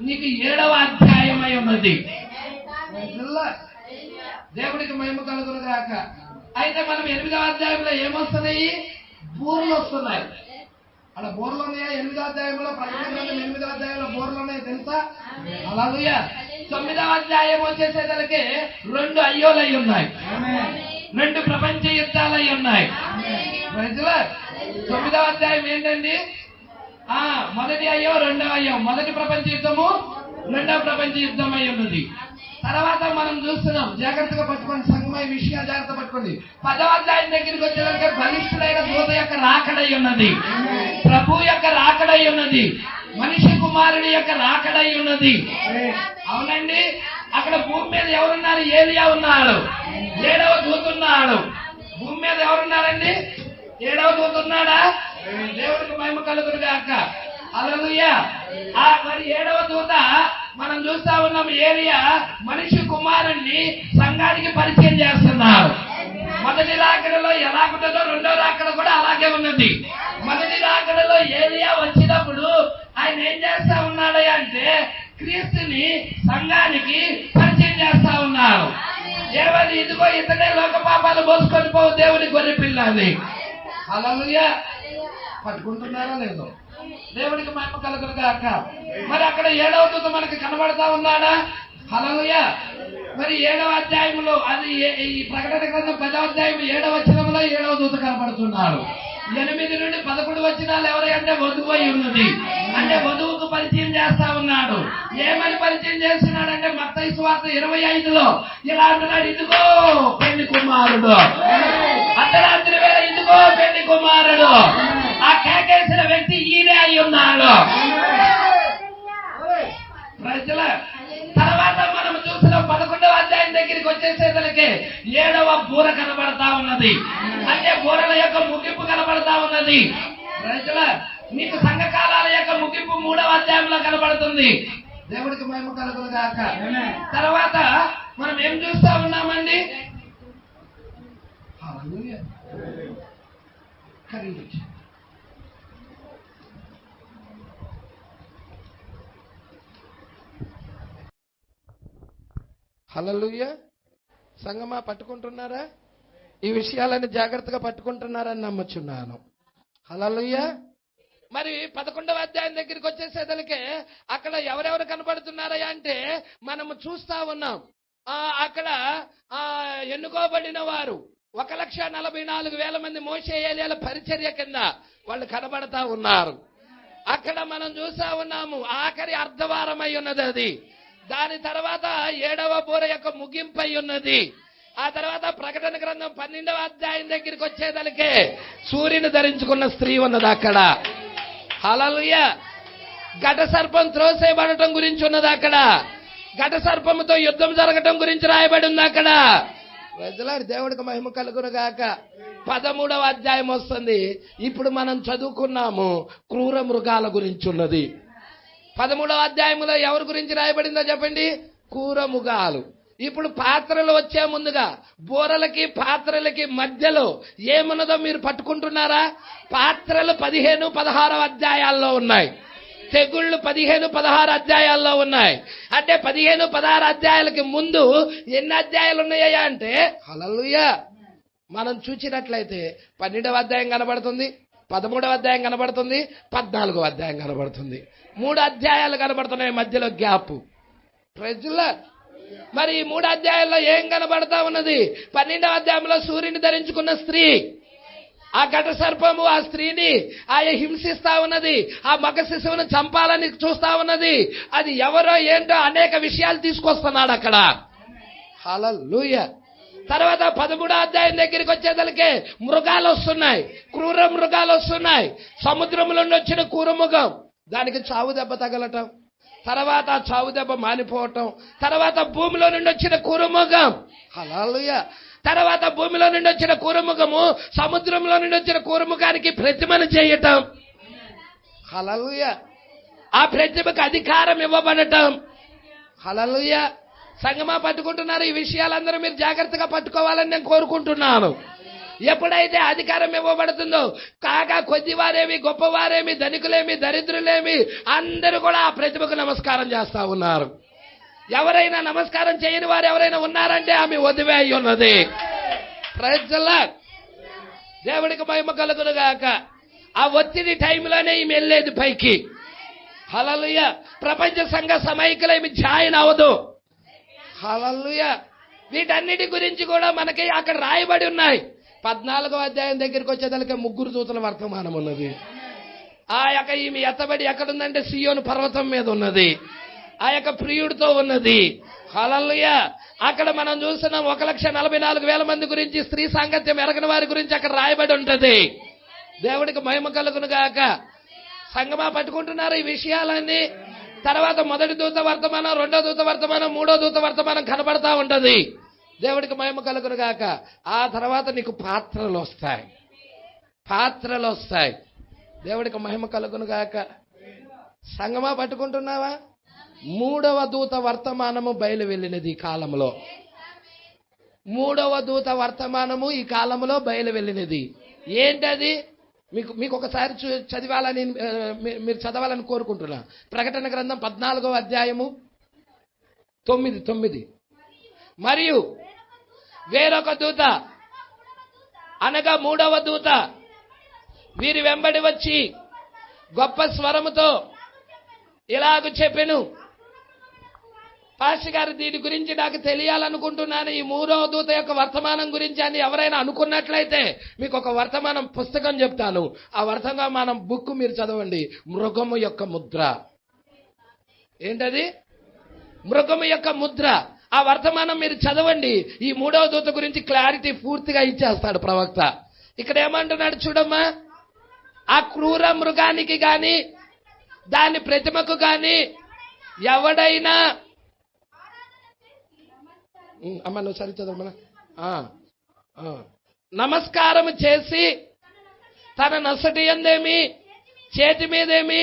నీకు 7వ అధ్యాయం అయి ఉన్నది. దేవుడికి మహిమ కలుగును గాక. అయితే మనం 8వ అధ్యాయంలో ఏమొస్తున్నాయి? బూరలు వస్తున్నాయి. అలా బోర్లు ఉన్నాయా? 8వ అధ్యాయంలో, ప్రకటన 8వ అధ్యాయంలో బోర్లు ఉన్నాయి తెలుసా? హల్లెలూయా. 9వ అధ్యాయం వచ్చేసేదలకి 2 అయ్యోలు అయి ఉన్నాయి. 2 ప్రపంచ యుద్ధాలు అయి ఉన్నాయి. 9వ అధ్యాయం ఏంటండి? మొదటి అయ్యో, 2వ అయ్యో. మొదటి ప్రపంచ యుద్ధము, 2వ ప్రపంచ యుద్ధం అయి ఉన్నది. తర్వాత మనం చూస్తున్నాం, జాగ్రత్తగా పట్టుకోండి, సంగమయ విషయాలు జాగ్రత్త పట్టుకోండి. 10వ అధ్యాయం దగ్గరికి వచ్చేసరికి బలిష్ఠుడైన దూత యొక్క రాకడై ఉన్నది, ప్రభు యొక్క రాకడై ఉన్నది, మనిషి కుమారుడి యొక్క రాకడై ఉన్నది. అవునండి. అక్కడ భూమి మీద ఎవరున్నారు? ఏలియా ఉన్నాడు, 7వ దూత ఉన్నాడు. భూమి మీద ఎవరున్నారండి? 7వ దూత ఉన్నాడా? దేవుడికి మహిమ కలుగును గాక. హల్లెలూయా. మరి 7వ దూత మనం చూస్తా ఉన్నాం, ఏలియా మనిషి కుమారుణ్ణి సంఘానికి పరిచయం చేస్తున్నారు. మొదటి రాకడలో ఎలాగుంటుందో 2వ రాకడ కూడా అలాగే ఉన్నది. మొదటి రాకడలో ఏలియా వచ్చినప్పుడు ఆయన ఏం చేస్తా ఉన్నాడు అంటే, క్రీస్తుని సంఘానికి పరిచయం చేస్తా ఉన్నారు. ఏమని? ఇదిగో ఇతనే లోక పాపాలు మోసుకొని పోవు దేవుని గొర్రె పిల్ల అని. హల్లెలూయా. పట్టుకుంటున్నారా లేదో? దేవుడికి మహిమ కలుగును గాక. మరి అక్కడ 7వ దూత మనకి కనబడతా ఉన్నాడా? హల్లెలూయా. మరి 7వ అధ్యాయంలో, అది ఈ ప్రకటన గ్రంథం 10వ అధ్యాయం 7వ వచనంలో 7వ దూత కనబడుతున్నాడు. 8 నుండి 11 వచనాలు ఎవరి అంటే వధువు అయి ఉన్నది. అంటే వధువుకు పరిచయం చేస్తా ఉన్నాడు. ఏమని పరిచయం చేస్తున్నాడంటే, మత్తయి సువార్త 25లో ఇలా అంటున్నాడు, ఇదిగో పెళ్లి కుమారుడు. అర్ధరాత్రి వేళ ఇదిగో పెళ్లి కుమారుడు. ఆ కేకేసిన వ్యక్తి ఈయనే అయి ఉన్నాడు. ప్రజల తర్వాత మనం చూసిన 11వ అధ్యాయం దగ్గరికి వచ్చేసేసరికి 7వ బూర కనబడతా ఉన్నది. అంటే బూరల యొక్క ముగింపు కనబడతా ఉన్నది. ప్రజల మీకు సంఘకాలాల యొక్క ముగింపు 3వ అధ్యాయంలో కనబడుతుంది. దేవుడికి మహిమ కలుగును గాక. తర్వాత మనం ఏం చూస్తా ఉన్నామండి? కరెంట్ హల్లెలూయా. సంగమా పట్టుకుంటున్నారా? ఈ విషయాలని జాగ్రత్తగా పట్టుకుంటున్నారని నమ్ముచున్నాను. హల్లెలూయా. మరి 11వ అధ్యాయం దగ్గరికి వచ్చేసేదలికే అక్కడ ఎవరెవరు కనబడుతున్నారా అంటే మనము చూస్తా ఉన్నాం. అక్కడ ఎన్నుకోబడిన వారు 1,44,000 మంది మోషే ఏలియాల పరిచర్య కింద వాళ్ళు కనబడతా ఉన్నారు. అక్కడ మనం చూస్తా ఉన్నాము. ఆఖరి అర్ధవారం అయి ఉన్నది అది. దాని తర్వాత 7వ బూర యొక్క ముగింపు అయి ఉన్నది. ఆ తర్వాత ప్రకటన గ్రంథం 12వ అధ్యాయం దగ్గరికి వచ్చేదలికే సూర్యుని ధరించుకున్న స్త్రీ ఉన్నది అక్కడ. హల్లెలూయా. ఘట సర్పం త్రోసేయబడటం గురించి ఉన్నది అక్కడ. ఘట సర్పముతో యుద్ధం జరగటం గురించి రాయబడి ఉంది అక్కడ. ప్రజలాడి దేవుడికి మహిమ కలుగును గాక. 13వ అధ్యాయం వస్తుంది. ఇప్పుడు మనం చదువుకున్నాము క్రూర మృగాల గురించి ఉన్నది. 13వ అధ్యాయంలో ఎవరి గురించి రాయబడిందో చెప్పండి? క్రూర మృగాలు. ఇప్పుడు పాత్రలు వచ్చే ముందుగా బోరలకి పాత్రలకి మధ్యలో ఏమున్నదో మీరు పట్టుకుంటున్నారా? పాత్రలు 15-16 అధ్యాయాల్లో ఉన్నాయి. తెగుళ్ళు 15-16 అధ్యాయాల్లో ఉన్నాయి. అంటే 15-16 అధ్యాయాలకి ముందు ఎన్ని అధ్యాయాలు ఉన్నాయా అంటే హల్లెలూయా. మనం చూసినట్లయితే 12వ అధ్యాయం కనబడుతుంది, 13వ అధ్యాయం కనబడుతుంది, 14వ అధ్యాయం కనబడుతుంది. 3 అధ్యాయాలు కనబడుతున్నాయి మధ్యలో గ్యాప్. ప్రజల మరి 3 అధ్యాయాల్లో ఏం కనబడతా ఉన్నది? 12వ అధ్యాయంలో సూర్యుని ధరించుకున్న స్త్రీ, ఆ ఘట సర్పము ఆ స్త్రీని ఆయన హింసిస్తా ఉన్నది. ఆ మగ శిశువును చంపాలని చూస్తా ఉన్నది. అది ఎవరో ఏంటో అనేక విషయాలు తీసుకొస్తున్నాడు అక్కడ. హల్లెలూయా. తర్వాత 13వ అధ్యాయం దగ్గరికి వచ్చేదలికే మృగాలు వస్తున్నాయి, క్రూర మృగాలు వస్తున్నాయి. సముద్రంలో నుండి వచ్చిన క్రూర మృగం, దానికి చావు దెబ్బ తగలటం, తర్వాత చావు దెబ్బ మానిపోవటం, తర్వాత భూమిలో నుండి వచ్చిన క్రూర మృగం. హల్లెలూయా. తర్వాత భూమిలో నుండి వచ్చిన కూరముఖము సముద్రంలో నుండి వచ్చిన కూరముఖానికి ప్రతిమను చేయటం. హల్లెలూయా. ఆ ప్రతిమకు అధికారం ఇవ్వబడటం. హల్లెలూయా. సంగమా పట్టుకుంటున్నారు? ఈ విషయాలందరూ మీరు జాగ్రత్తగా పట్టుకోవాలని నేను కోరుకుంటున్నాను. ఎప్పుడైతే అధికారం ఇవ్వబడుతుందో కాగా కొద్దివారేమి గొప్పవారేమి ధనికులేమి దరిద్రులేమి అందరూ కూడా ఆ ప్రతిమకు నమస్కారం చేస్తా ఉన్నారు. ఎవరైనా నమస్కారం చేయని వారు ఎవరైనా ఉన్నారంటే ఆమె వదివే అయి ఉన్నది. Praise the lord. దేవుడికి మహిమ కలుగును గాక. ఆ ఒత్తిడి టైంలోనే ఈమె వెళ్ళేది పైకి. హల్లెలూయా. ప్రపంచ సంఘ సమైక్యలో ఈమె జాయిన్ అవ్వదు. హల్లెలూయా. వీటన్నిటి గురించి కూడా మనకి అక్కడ రాయబడి ఉన్నాయి. 14వ అధ్యాయం దగ్గరికి వచ్చేదానికి 3 దూతల వర్తమానం ఉన్నది. ఆ యొక్క ఈమె ఎత్తబడి ఎక్కడుందంటే సియోను పర్వతం మీద ఉన్నది. ఆ యొక్క ప్రియుడితో ఉన్నది. హల్లెలూయా. అక్కడ మనం చూస్తున్నాం 1,44,000 మంది గురించి, స్త్రీ సాంగత్యం ఎరగని వారి గురించి అక్కడ రాయబడి ఉంటది. దేవుడికి మహిమ కలుగును గాక. సంగమా పట్టుకుంటున్నారు ఈ విషయాలన్నీ. తర్వాత మొదటి దూత వర్తమానం, 2వ దూత వర్తమానం, 3వ దూత వర్తమానం కనబడతా ఉంటది. దేవుడికి మహిమ కలుగును గాక. ఆ తర్వాత నీకు పాత్రలు వస్తాయి, పాత్రలు వస్తాయి. దేవుడికి మహిమ కలుగును గాక. సంగమా పట్టుకుంటున్నావా? 3వ దూత వర్తమానము బయలు వెళ్ళినది ఈ కాలంలో. 3వ దూత వర్తమానము ఈ కాలంలో బయలు వెళ్ళినది. ఏంటది? మీకు ఒకసారి చదివాలని మీరు చదవాలని కోరుకుంటున్నా. ప్రకటన గ్రంథం 14వ అధ్యాయము 9. మరియు వేరొక దూత అనగా 3వ దూత వీరి వెంబడి వచ్చి గొప్ప స్వరముతో ఇలాగ చెప్పెను. పాస్టర్ గారు, దీని గురించి నాకు తెలియాలనుకుంటున్నాను, ఈ 3వ దూత యొక్క వర్తమానం గురించి అని ఎవరైనా అనుకున్నట్లయితే మీకు ఒక వర్తమానం పుస్తకం చెప్తాను. ఆ వర్తమానం బుక్ మీరు చదవండి. మృగము యొక్క ముద్ర. ఏంటది? మృగము యొక్క ముద్ర. ఆ వర్తమానం మీరు చదవండి. ఈ 3వ దూత గురించి క్లారిటీ పూర్తిగా ఇచ్చేస్తాడు ప్రవక్త. ఇక్కడ ఏమంటున్నాడు చూడమ్మా. ఆ క్రూర మృగానికి గాని దాని ప్రతిమకు గాని ఎవడైనా, అమ్మ నువ్వు సరి చదవమా, నమస్కారం చేసి తన నొసటి యందేమి చేతి మీదేమి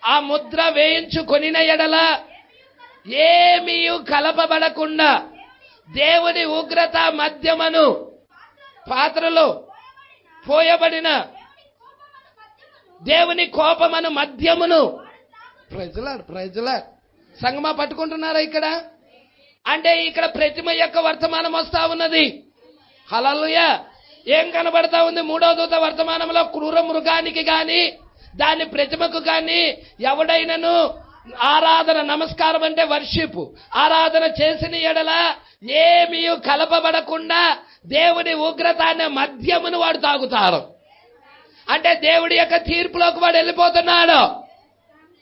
ఆ ముద్ర వేయించుకొనిన ఎడల ఏమీ కలపబడకుండా దేవుని ఉగ్రత మద్యమును పాత్రలో పోయబడిన దేవుని కోపమను మద్యమును. Praise lord. సంగమా పట్టుకుంటున్నారా ఇక్కడ? అంటే ఇక్కడ ప్రతిమ యొక్క వర్తమానం వస్తా ఉన్నది. హల్లెలూయా. ఏం కనబడతా ఉంది? మూడో దూత వర్తమానంలో క్రూర మృగానికి గాని దాని ప్రతిమకు గాని ఎవడైనను ఆరాధన, నమస్కారం అంటే వర్షిప్, ఆరాధన చేసిన ఎడల ఏమీ కలపబడకుండా దేవుని ఉగ్రత అనే మద్యమును వాడు తాగుతారు. అంటే దేవుడి యొక్క తీర్పులోకి వాడు వెళ్ళిపోతున్నాడు.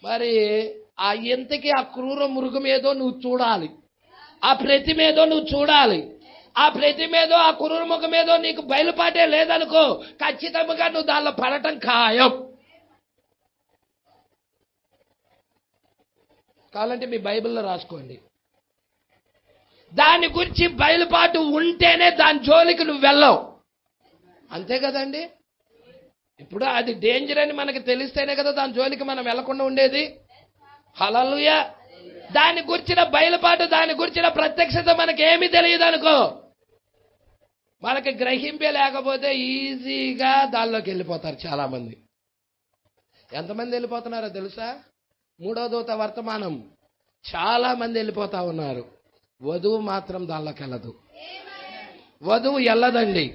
మరి ఆ ఇంతకి ఆ క్రూర మృగం ఏదో నువ్వు చూడాలి, ఆ ప్రతిమ ఏదో నువ్వు చూడాలి. ఆ ప్రతిమ ఏదో, ఆ క్రూర మృగం ఏదో నీకు బయలుపాటే లేదనుకో, ఖచ్చితంగా నువ్వు దానిలో పడటం ఖాయం. కావాలంటే మీ బైబిల్లో రాసుకోండి. దాని గురించి బయలుపాటు ఉంటేనే దాని జోలికి నువ్వు వెళ్ళవు. అంతే కదండి. ఇప్పుడు అది డేంజర్ అని మనకి తెలిస్తేనే కదా దాని జోలికి మనం వెళ్లకుండా ఉండేది. హల్లెలూయా. దాని గురించిన బయలుపాటు, దాని గురించిన ప్రత్యక్షత మనకి ఏమీ తెలియదు అనుకో, మనకి గ్రహింపే లేకపోతే ఈజీగా దానిలోకి వెళ్ళిపోతారు చాలా మంది. ఎంతమంది వెళ్ళిపోతున్నారో తెలుసా? మూడో దూత వర్తమానం చాలా మంది వెళ్ళిపోతా ఉన్నారు. వధువు మాత్రం దానిలోకి వెళ్ళదు. వధువు వెళ్ళదండి.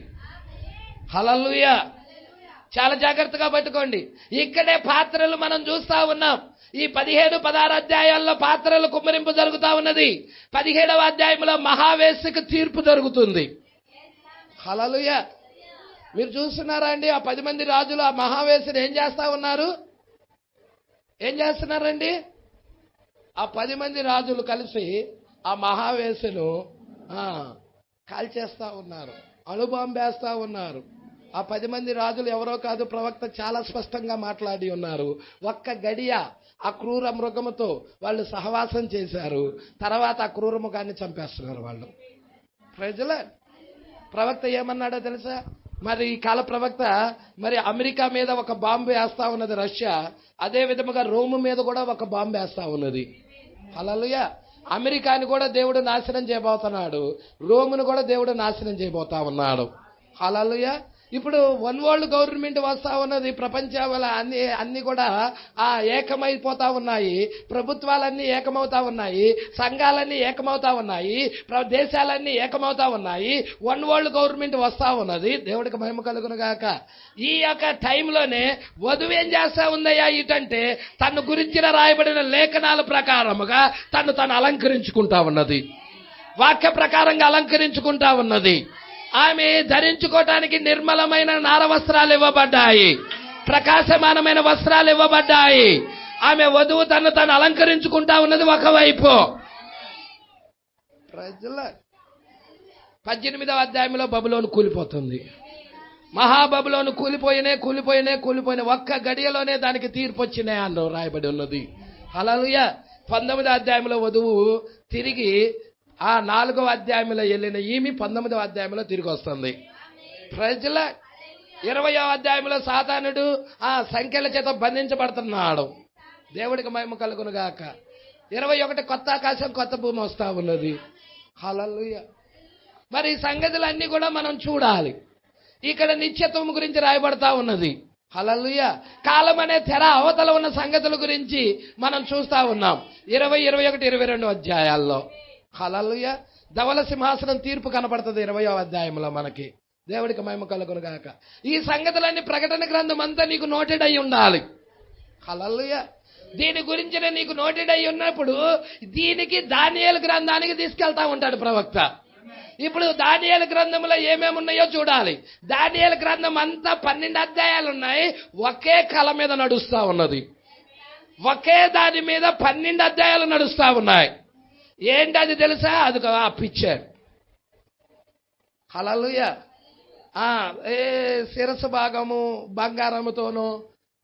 హల్లెలూయా. చాలా జాగ్రత్తగా పట్టుకోండి. ఇక్కడే పాత్రలు మనం చూస్తా ఉన్నాం. ఈ 17-16 అధ్యాయాల్లో పాత్రలు కుమ్మరింపు జరుగుతా ఉన్నది. 17వ అధ్యాయంలో మహావేశ్యకు తీర్పు జరుగుతుంది. హల్లెలూయా. మీరు చూస్తున్నారా అండి? ఆ 10 మంది రాజులు ఆ మహావేశ్యను ఏం చేస్తా ఉన్నారు? ఏం చేస్తున్నారండి? ఆ 10 మంది రాజులు కలిసి ఆ మహావేశ్యను కాల్చేస్తా ఉన్నారు, అణుబాంబేస్తా ఉన్నారు. ఆ 10 మంది రాజులు ఎవరో కాదు, ప్రవక్త చాలా స్పష్టంగా మాట్లాడి ఉన్నారు. ఒక్క గడియ ఆ క్రూర మృగముతో వాళ్ళు సహవాసం చేశారు. తర్వాత ఆ క్రూర మృగాన్ని చంపేస్తున్నారు వాళ్ళు. ప్రజల ప్రవక్త ఏమన్నాడో తెలుసా? మరి ఈ కాల ప్రవక్త మరి అమెరికా మీద ఒక బాంబు వేస్తా ఉన్నది రష్యా, అదే విధముగా రోము మీద కూడా ఒక బాంబు వేస్తా ఉన్నది. హల్లెలూయా. అమెరికాని కూడా దేవుడు నాశనం చేయబోతున్నాడు, రోమును కూడా దేవుడు నాశనం చేయబోతా ఉన్నాడు. హల్లెలూయా. ఇప్పుడు వన్ వరల్డ్ గవర్నమెంట్ వస్తా ఉన్నది. ప్రపంచాల అన్ని కూడా ఏకమైపోతా ఉన్నాయి. ప్రభుత్వాలన్నీ ఏకమవుతా ఉన్నాయి, సంఘాలన్నీ ఏకమవుతా ఉన్నాయి, దేశాలన్నీ ఏకమవుతా ఉన్నాయి. వన్ వరల్డ్ గవర్నమెంట్ వస్తా ఉన్నది. దేవుడికి మహిమ కలుగును గాక. ఈ యొక్క టైంలోనే వధువు ఏం చేస్తా ఉందయ్యా ఇటంటే, తన గురించిన రాయబడిన లేఖనాల ప్రకారముగా తను అలంకరించుకుంటా ఉన్నది. వాక్య ప్రకారంగా అలంకరించుకుంటా ఉన్నది. ఆమె ధరించుకోవటానికి నిర్మలమైన నార వస్త్రాలు ఇవ్వబడ్డాయి, ప్రకాశమానమైన వస్త్రాలు ఇవ్వబడ్డాయి. ఆమె వధువు తను అలంకరించుకుంటా ఉన్నది ఒకవైపు. ప్రజల 18వ అధ్యాయంలో బబులోను కూలిపోతుంది. మహాబబులోను కూలిపోయినే ఒక్క గడియలోనే దానికి తీర్పు వచ్చినాయి అన్న రాయబడి ఉన్నది. హల్లెలూయా. 19వ అధ్యాయంలో వధువు తిరిగి 4వ అధ్యాయంలో వెళ్ళిన ఈమె 19వ అధ్యాయంలో తిరిగి వస్తుంది. ప్రజల 20వ అధ్యాయంలో సాతానుడు సంఖ్యల చేత బంధించబడుతున్నాడు. దేవుడికి మహిమ కలుగును గాక. 21 కొత్త ఆకాశం కొత్త భూమి వస్తా ఉన్నది. హల్లెలూయా. మరి ఈ సంగతులన్నీ కూడా మనం చూడాలి. ఇక్కడ నిత్యత్వం గురించి రాయబడతా ఉన్నది. హల్లెలూయా. కాలం అనే తెర అవతల ఉన్న సంగతుల గురించి మనం చూస్తా ఉన్నాం 20, 21, 22 అధ్యాయాల్లో. హల్లెలూయా. ధవల సింహాసనం తీర్పు కనపడుతుంది 20వ అధ్యాయంలో మనకి. దేవుడికి మహిమ కలుగును గాక. ఈ సంగతులన్నీ ప్రకటన గ్రంథం అంతా నీకు నోటెడ్ అయి ఉండాలి. హల్లెలూయా. దీని గురించి నీకు నోటెడ్ అయి ఉన్నప్పుడు దీనికి దానియేలు గ్రంథానికి తీసుకెళ్తా ఉంటాడు ప్రవక్త. ఇప్పుడు దానియేలు గ్రంథంలో ఏమేమి ఉన్నాయో చూడాలి. దానియేలు గ్రంథం అంతా 12 అధ్యాయాలు ఉన్నాయి. ఒకే కళ మీద నడుస్తా ఉన్నది. ఒకే దాని మీద 12 అధ్యాయాలు నడుస్తా ఉన్నాయి. ఏంటి అది తెలుసా? అది ఆ పిక్చర్. హల్లెలూయా. శిరస్సు భాగము బంగారముతోను,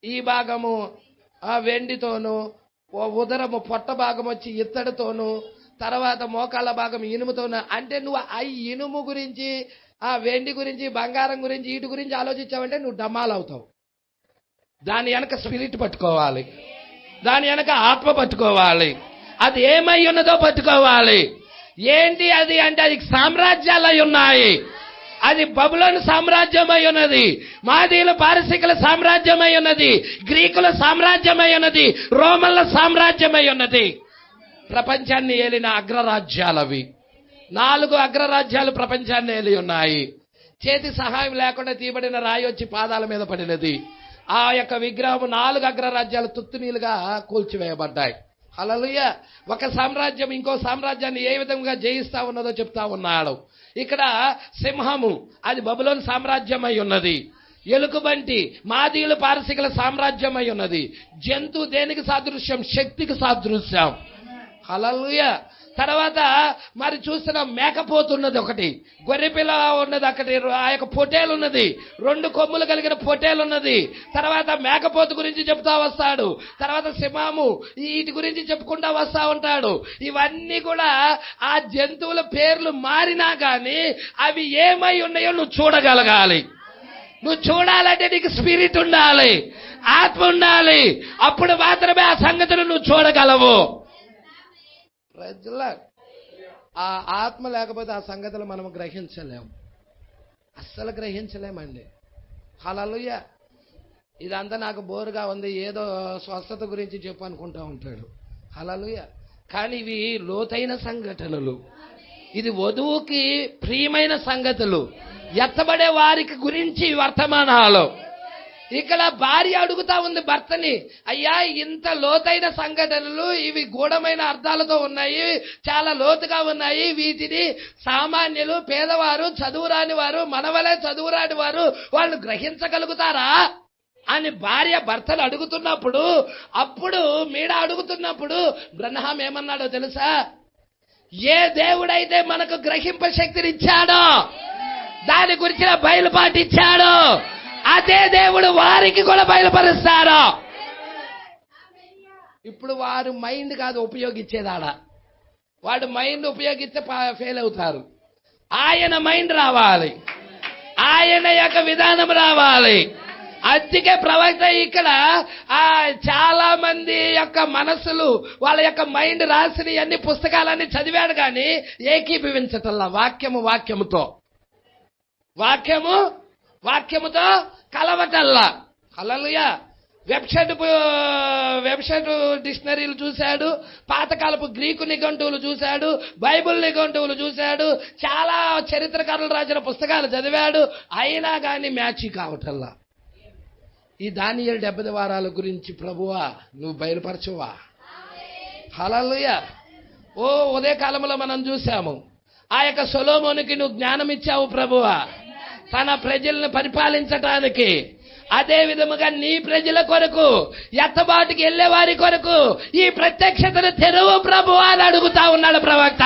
ఈ భాగము వెండితోను, ఉదరము పొట్ట భాగం వచ్చి ఇత్తడితోను, తర్వాత మోకాళ్ళ భాగం ఇనుముతోను. అంటే నువ్వు ఆ ఇనుము గురించి, ఆ వెండి గురించి, బంగారం గురించి, వీటి గురించి ఆలోచించావంటే నువ్వు డమ్మాలు అవుతావు. దాని వెనక స్పిరిట్ పట్టుకోవాలి, దాని వెనక ఆత్మ పట్టుకోవాలి. అది ఏమై ఉన్నదో పట్టుకోవాలి. ఏంటి అది అంటే అది సామ్రాజ్యాలు అయి ఉన్నాయి. అది బబులోను సామ్రాజ్యమై ఉన్నది, మాదీయుల పారసీకుల సామ్రాజ్యమై ఉన్నది, గ్రీకుల సామ్రాజ్యమై ఉన్నది, రోమన్ల సామ్రాజ్యమై ఉన్నది. ప్రపంచాన్ని ఏలిన అగ్రరాజ్యాలవి. 4 అగ్రరాజ్యాలు ప్రపంచాన్ని ఏలి ఉన్నాయి. చేతి సహాయం లేకుండా తీయబడిన రాయి వచ్చి పాదాల మీద పడినది. ఆ యొక్క విగ్రహం 4 అగ్రరాజ్యాలు తుత్తునీలుగా కూల్చివేయబడ్డాయి. హల్లెలూయా. ఒక సామ్రాజ్యం ఇంకో సామ్రాజ్యాన్ని ఏ విధంగా జయిస్తా ఉన్నదో చెప్తా ఉన్నాడు. ఇక్కడ సింహము అది బబులోను సామ్రాజ్యం అయి ఉన్నది. ఎలుకబంటి మాదీయుల పారసీకుల సామ్రాజ్యం అయి ఉన్నది. జంతు దేనికి సాదృశ్యం? శక్తికి సాదృశ్యం. హల్లెలూయా. తర్వాత మరి చూస్తున్న మేకపోతున్నది ఒకటి, గొర్రెపిల్ల ఉన్నది ఒకటి, ఆ యొక్క పొటేలు ఉన్నది, 2 కొమ్ములు కలిగిన పొటేలు ఉన్నది. తర్వాత మేకపోతు గురించి చెప్తా వస్తాడు. తర్వాత సింహము వీటి గురించి చెప్పుకుంటా వస్తా ఉంటాడు. ఇవన్నీ కూడా ఆ జంతువుల పేర్లు మారినా కానీ అవి ఏమై ఉన్నాయో నువ్వు చూడగలగాలి. నువ్వు చూడాలంటే నీకు స్పిరిట్ ఉండాలి, ఆత్మ ఉండాలి. అప్పుడు మాత్రమే ఆ సంగతులు నువ్వు చూడగలవు. ఆ ఆత్మ లేకపోతే ఆ సంగతులు మనం గ్రహించలేము, అస్సలు గ్రహించలేమండి. హల్లెలూయా. ఇదంతా నాకు బోరుగా ఉంది, ఏదో స్వస్థత గురించి చెప్పు అనుకుంటూ ఉంటాడు. హల్లెలూయా. కానీ ఇవి లోతైన సంఘటనలు, ఇది వధువుకి ప్రియమైన సంగతులు, ఎత్తబడే వారికి గురించి వర్తమానాలు. ఇక్కడ భార్య అడుగుతా ఉంది భర్తని, అయ్యా ఇంత లోతైన సంఘటనలు, ఇవి గూఢమైన అర్థాలతో ఉన్నాయి, చాలా లోతుగా ఉన్నాయి, వీటిని సామాన్యులు, పేదవారు, చదువురాని వారు, మనవలే చదువురాని వారు వాళ్ళు గ్రహించగలుగుతారా అని భార్య భర్తలు అడుగుతున్నప్పుడు, అప్పుడు మీడ అడుగుతున్నప్పుడు బ్రహ్మం ఏమన్నాడో తెలుసా? ఏ దేవుడైతే మనకు గ్రహింప శక్తిని ఇచ్చాడో, దాని గురించిన బయలుపాటు ఇచ్చాడో, అదే దేవుడు వారికి కూడా బయలుపరుస్తాడు. ఇప్పుడు వారు మైండ్ కాదు ఉపయోగించేదాడ, వాడు మైండ్ ఉపయోగిస్తే ఫెయిల్ అవుతారు. ఆయన మైండ్ రావాలి, ఆయన యొక్క విధానం రావాలి. అందుకే ప్రవక్త ఇక్కడ చాలా మంది యొక్క మనసులు, వాళ్ళ యొక్క మైండ్ రాసిన అన్ని పుస్తకాలన్నీ చదివాడు కానీ ఏకీభవించటల్లా వాక్యముతో కలవటల్లా. హల్లెలూయా. వెబ్సైట్ డిక్షనరీలు చూశాడు, పాతకాలపు గ్రీకు నిఘంటువులు చూశాడు, బైబిల్ నిఘంటువులు చూశాడు, చాలా చరిత్రకారులు రాసిన పుస్తకాలు చదివాడు, అయినా కానీ మ్యాచ్ కావటల్లా. ఈ దానియేలు 70 వారాల గురించి ప్రభువా నువ్వు బయలుపరచువా? హల్లెలూయా. ఉదయకాలంలో మనం చూసాము, ఆ యొక్క సొలొమోనుకి నువ్వు జ్ఞానం ఇచ్చావు ప్రభువా తన ప్రజలను పరిపాలించటానికి. అదే విధముగా నీ ప్రజల కొరకు, ఎత్తబాటుకి వెళ్లే వారి కొరకు ఈ ప్రత్యక్షతను తెరువు ప్రభువా అని అడుగుతా ఉన్నాడు ప్రవక్త.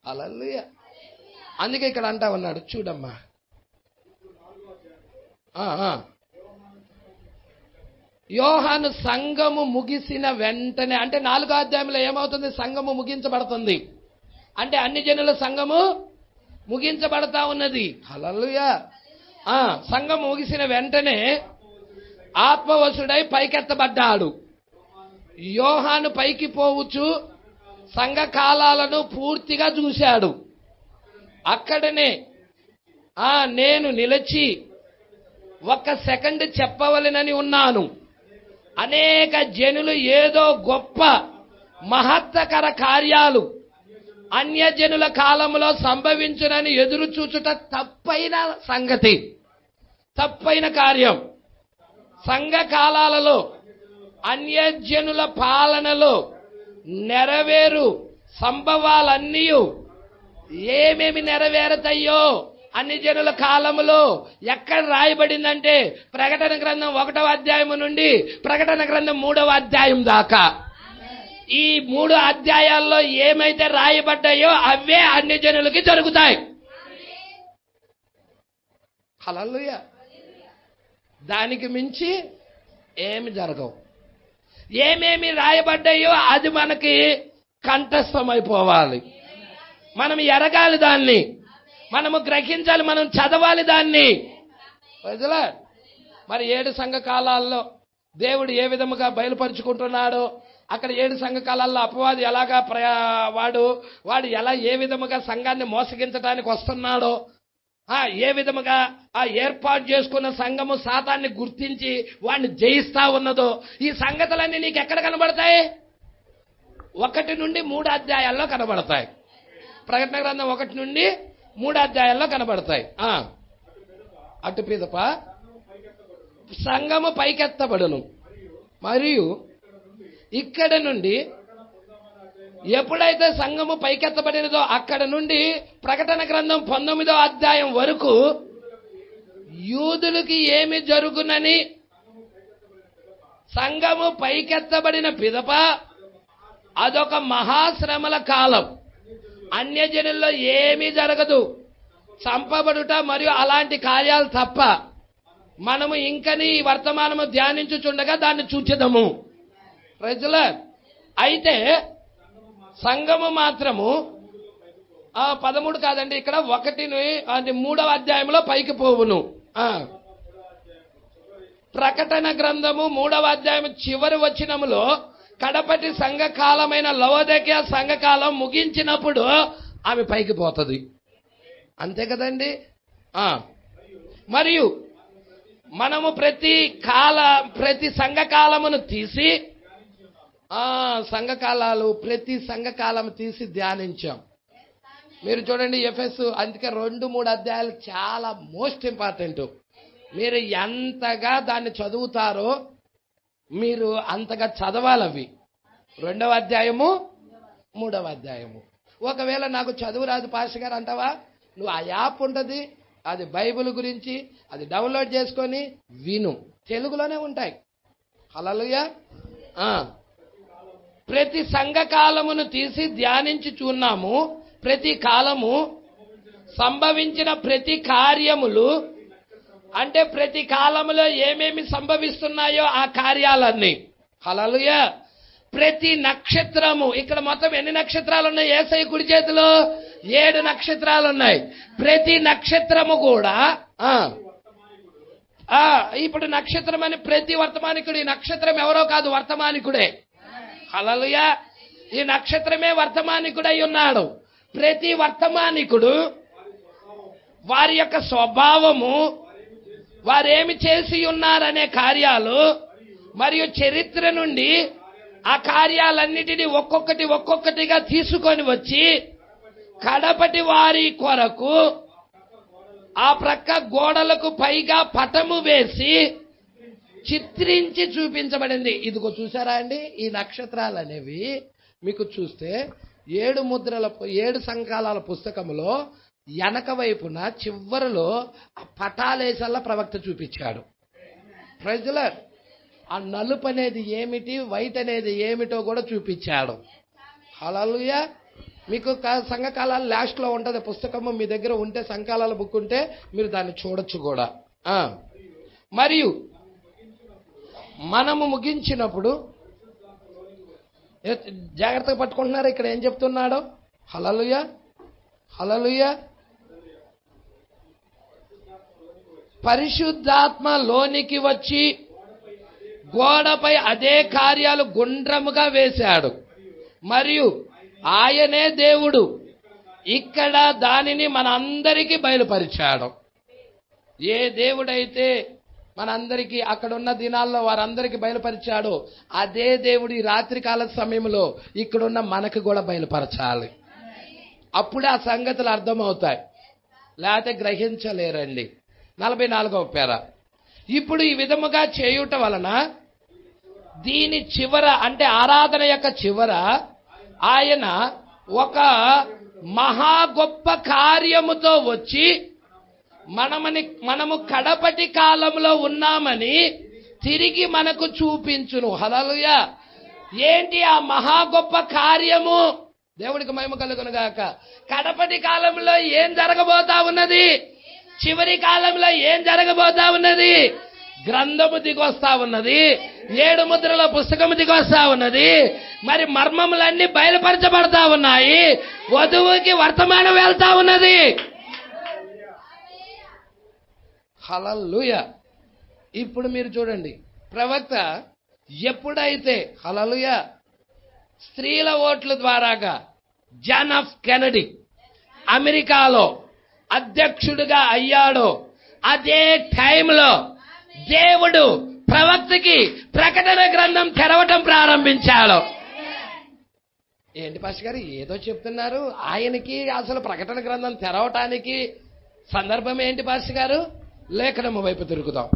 హల్లెలూయా. అందుకే ఇక్కడ అంటా ఉన్నాడు, చూడమ్మా, యోహాను సంఘము ముగిసిన వెంటనే, అంటే 4వ అధ్యాయంలో ఏమవుతుంది? సంఘము ముగించబడుతుంది. అంటే అన్ని జనుల సంఘము ముగించబడతా ఉన్నది. హల్లెలూయా. సంఘం ముగిసిన వెంటనే ఆత్మవశుడై పైకెత్తబడ్డాడు. యోహాను పైకి పోవచ్చు సంఘ కాలాలను పూర్తిగా చూశాడు. అక్కడనే నేను నిలిచి 1 సెకండ్ చెప్పవలెనని ఉన్నాను. అనేక జనులు ఏదో గొప్ప మహత్తకర కార్యాలు అన్యజనుల కాలంలో సంభవించునని ఎదురు చూచుట తప్పైన సంగతి, తప్పైన కార్యం. సంఘ కాలాలలో అన్యజనుల పాలనలో నెరవేరు సంభవాలన్నీ ఏమేమి నెరవేరుతాయో అన్ని జనుల కాలంలో ఎక్కడ రాయబడిందంటే ప్రకటన గ్రంథం 1వ అధ్యాయం నుండి ప్రకటన గ్రంథం 3వ అధ్యాయం దాకా. ఈ 3 అధ్యాయాల్లో ఏమైతే రాయబడ్డాయో అవే అన్ని జనులకి జరుగుతాయి. హల్లెలూయా. దానికి మించి ఏమి జరగవు. ఏమేమి రాయబడ్డాయో అది మనకి కంఠస్థమైపోవాలి. మనం ఎరగాలి, దాన్ని మనము గ్రహించాలి, మనం చదవాలి దాన్ని. మరి 7 సంఘ కాలాల్లో దేవుడు ఏ విధముగా బయలుపరుచుకుంటున్నాడో, అక్కడ 7 సంఘ కాలాల్లో అపవాది ఎలాగా వాడు ఎలా ఏ విధముగా సంఘాన్ని మోసగించడానికి వస్తున్నాడో, ఏ విధముగా ఏర్పాటు చేసుకున్న సంఘము సాతాన్ని గుర్తించి వాడిని జయిస్తా ఉన్నదో, ఈ సంగతులన్నీ నీకు ఎక్కడ కనబడతాయి? 1 నుండి 3 అధ్యాయాల్లో కనబడతాయి. ప్రకటన గ్రంథం 1 నుండి 3 అధ్యాయాల్లో కనబడతాయి. అటు పిదప సంఘము పైకెత్తబడును, మరియు ఇక్కడ నుండి ఎప్పుడైతే సంఘము పైకెత్తబడినదో అక్కడ నుండి ప్రకటన గ్రంథం 19వ అధ్యాయం వరకు యూదులకి ఏమి జరుగునని, సంఘము పైకెత్తబడిన పిదప అదొక మహాశ్రమల కాలం. అన్యజనుల్లో ఏమీ జరగదు, చంపబడుట మరియు అలాంటి కార్యాలు తప్ప. మనము ఇంకని వర్తమానము ధ్యానించుచుండగా దాన్ని చూచెదము. ప్రజల అయితే సంఘము మాత్రము 13 కాదండి, ఇక్కడ 3వ అధ్యాయంలో పైకి పోవును. ప్రకటన గ్రంథము 3వ అధ్యాయం చివరి వచనములో కడపటి సంఘకాలమైన లవోదికయ సంఘకాలం ముగించినప్పుడు ఆమె పైకి పోతుంది. అంతే కదండి. మరియు మనము ప్రతి సంఘకాలమును తీసి ప్రతి సంఘకాలం తీసి ధ్యానించాం. మీరు చూడండి ఎఫెసు, అందుకే 2-3 అధ్యాయాలు చాలా మోస్ట్ ఇంపార్టెంట్. మీరు ఎంతగా దాన్ని చదువుతారో మీరు అంతగా చదవాలి అవి. 2వ అధ్యాయము 3వ అధ్యాయము. ఒకవేళ నాకు చదువు రాదు పాస్టర్ గారు అంటావా, నువ్వు ఆ యాప్ ఉంటుంది, అది బైబిల్ గురించి, అది డౌన్లోడ్ చేసుకొని విను, తెలుగులోనే ఉంటాయి. హల్లెలూయా. ప్రతి సంఘకాలమును తీసి ధ్యానించి చూన్నాము. ప్రతి కాలము సంభవించిన ప్రతి కార్యములు, అంటే ప్రతి కాలములో ఏమేమి సంభవిస్తున్నాయో ఆ కార్యాలన్నీ. హల్లెలూయా. ప్రతి నక్షత్రము, ఇక్కడ మొత్తం ఎన్ని నక్షత్రాలు ఉన్నాయి యేసయ్య కుడి చేతిలో? 7 నక్షత్రాలు ఉన్నాయి. ప్రతి నక్షత్రము కూడా ఇప్పుడు నక్షత్రం అని ప్రతి వర్తమానికుడు, ఈ నక్షత్రం ఎవరో కాదు, వర్తమానికుడే. హల్లెలూయా. ఈ నక్షత్రమే వర్తమానికుడై ఉన్నాడు. ప్రతి వర్తమానికుడు వారి యొక్క స్వభావము, వారేమి చేసి ఉన్నారనే కార్యాలు మరియు చరిత్ర నుండి ఆ కార్యాలన్నిటినీ ఒక్కొక్కటిగా తీసుకొని వచ్చి కడపటి వారి కొరకు ఆ ప్రక్క గోడలకు పైగా పటము వేసి చిత్రించి చూపించబడింది. ఇదిగో చూసారా అండి, ఈ నక్షత్రాలు అనేవి మీకు చూస్తే 7 సంకాలాల పుస్తకంలో వెనక వైపున చివరిలో ఆ పటాలేసల్లా ప్రవక్త చూపించాడు. ప్రైజ్లర్, ఆ నలుపు అనేది ఏమిటి, వైట్ అనేది ఏమిటో కూడా చూపించాడు. హల్లెలూయా. మీకు సంఘకాలాలు లాస్ట్లో ఉంటుంది పుస్తకము, మీ దగ్గర ఉంటే సంఘకాలాల బుక్ ఉంటే మీరు దాన్ని చూడొచ్చు కూడా. మరియు మనము ముగించినప్పుడు జాగ్రత్తగా పట్టుకుంటున్నారు, ఇక్కడ ఏం చెప్తున్నాడో. హల్లెలూయా. హల్లెలూయా. పరిశుద్ధాత్మ లోనికి వచ్చి గోడపై అదే కార్యాలు గుండ్రముగా వేశాడు, మరియు ఆయనే దేవుడు ఇక్కడ దానిని మనందరికీ బయలుపరిచాడు. ఏ దేవుడైతే మనందరికీ అక్కడున్న దినాల్లో వారందరికీ బయలుపరిచాడో అదే దేవుడు ఈ రాత్రికాల సమయంలో ఇక్కడున్న మనకు కూడా బయలుపరచాలి. అప్పుడే ఆ సంగతులు అర్థమవుతాయి, లేకపోతే గ్రహించలేరండి. 44వ పేర. ఇప్పుడు ఈ విధముగా చేయుట వలన దీని చివర, అంటే ఆరాధన యొక్క చివర, ఆయన ఒక మహా గొప్ప కార్యముతో వచ్చి మనము కడపటి కాలంలో ఉన్నామని తిరిగి మనకు చూపించును. హల్లెలూయా. ఏంటి ఆ మహా గొప్ప కార్యము? దేవుడికి మహిమ కలుగును గాక. కడపటి కాలంలో ఏం జరగబోతా ఉన్నది? చివరి కాలంలో ఏం జరగబోతా ఉన్నది? గ్రంథము దిగొస్తా ఉన్నది, 7 ముద్రల పుస్తకము దిగొస్తా ఉన్నది. మరి మర్మములన్నీ బయలుపరచబడతా ఉన్నాయి, వధువుకి వర్తమానం వెళ్తా ఉన్నది. హల్లెలూయా. ఇప్పుడు మీరు చూడండి, ప్రవక్త ఎప్పుడైతే హల్లెలూయా స్త్రీల ఓట్ల ద్వారాగా జాన్ ఎఫ్ కెనడీ అమెరికాలో అధ్యక్షుడిగా అయ్యాడో అదే టైంలో దేవుడు ప్రవక్తకి ప్రకటన గ్రంథం తెరవటం ప్రారంభించాడు. ఏంటి పాస్టర్ గారు ఏదో చెప్తున్నారు, ఆయనకి అసలు ప్రకటన గ్రంథం తెరవటానికి సందర్భం ఏంటి పాస్టర్ గారు? లేఖనము వైపు తిరుగుదాం.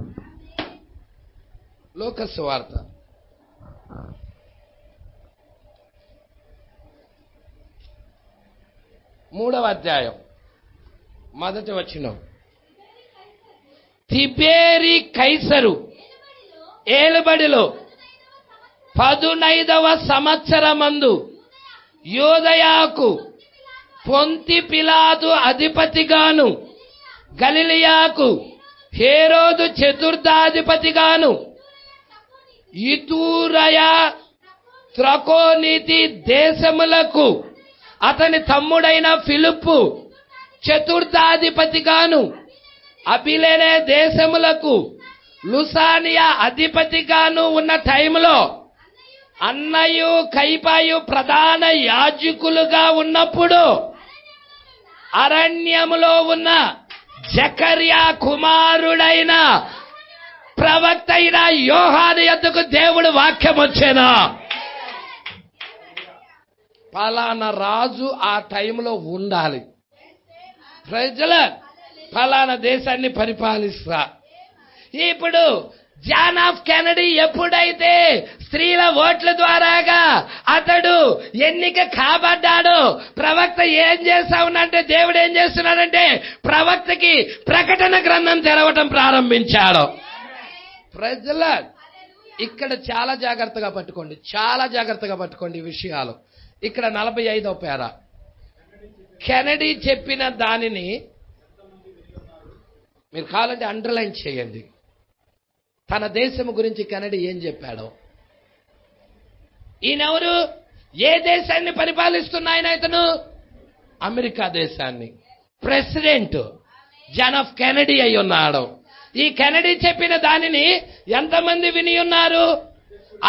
లూకా సువార్త 3వ అధ్యాయం 1వ వచనం. తిబేరి కైసరు ఏలుబడిలో 15వ సంవత్సరమందు యూదయాకు పొంతి పిలాతు అధిపతిగాను, గలిలయాకు హేరోదు చతుర్థాధిపతిగాను, ఇతూరయ త్రకోనీతి దేశములకు అతని తమ్ముడైన ఫిలిప్పు చతుర్థాధిపతిగాను, అబిలేనే దేశములకు లుసానియా అధిపతిగాను ఉన్న టైంలో అన్నయు కైపాయు ప్రధాన యాజకులుగా ఉన్నప్పుడు అరణ్యములో ఉన్న జకర్యా కుమారుడైన ప్రవక్త అయిన యోహాను యొద్దకు దేవుడు వాక్యం వచ్చెను. పలానా రాజు ఆ టైంలో ఉండాలి, ప్రజల పలానా దేశాన్ని పరిపాలిస్తా. ఇప్పుడు జాన్ ఆఫ్ కెనడీ ఎప్పుడైతే స్త్రీల ఓట్ల ద్వారాగా అతడు ఎన్నిక కాబడ్డాడో, ప్రవక్త ఏం చేస్తా ఉన్నంటే, దేవుడు ఏం చేస్తున్నాడంటే ప్రవక్తకి ప్రకటన గ్రంథం తెరవటం ప్రారంభించాడు. ప్రజల ఇక్కడ చాలా జాగ్రత్తగా పట్టుకోండి, చాలా జాగ్రత్తగా పట్టుకోండి ఈ విషయాలు. ఇక్కడ 45వ పేర కెనడీ చెప్పిన దానిని మీరు కావాలంటే అండర్లైన్ చేయండి. తన దేశం గురించి కెనడీ ఏం చెప్పాడో. ఈయనెవరు? ఏ దేశాన్ని పరిపాలిస్తున్నాయన? ఇతను అమెరికా దేశాన్ని ప్రెసిడెంట్ జాన్ ఆఫ్ కెనడీ అయి ఉన్నాడు. ఈ కెనడీ చెప్పిన దానిని ఎంతమంది విని ఉన్నారు?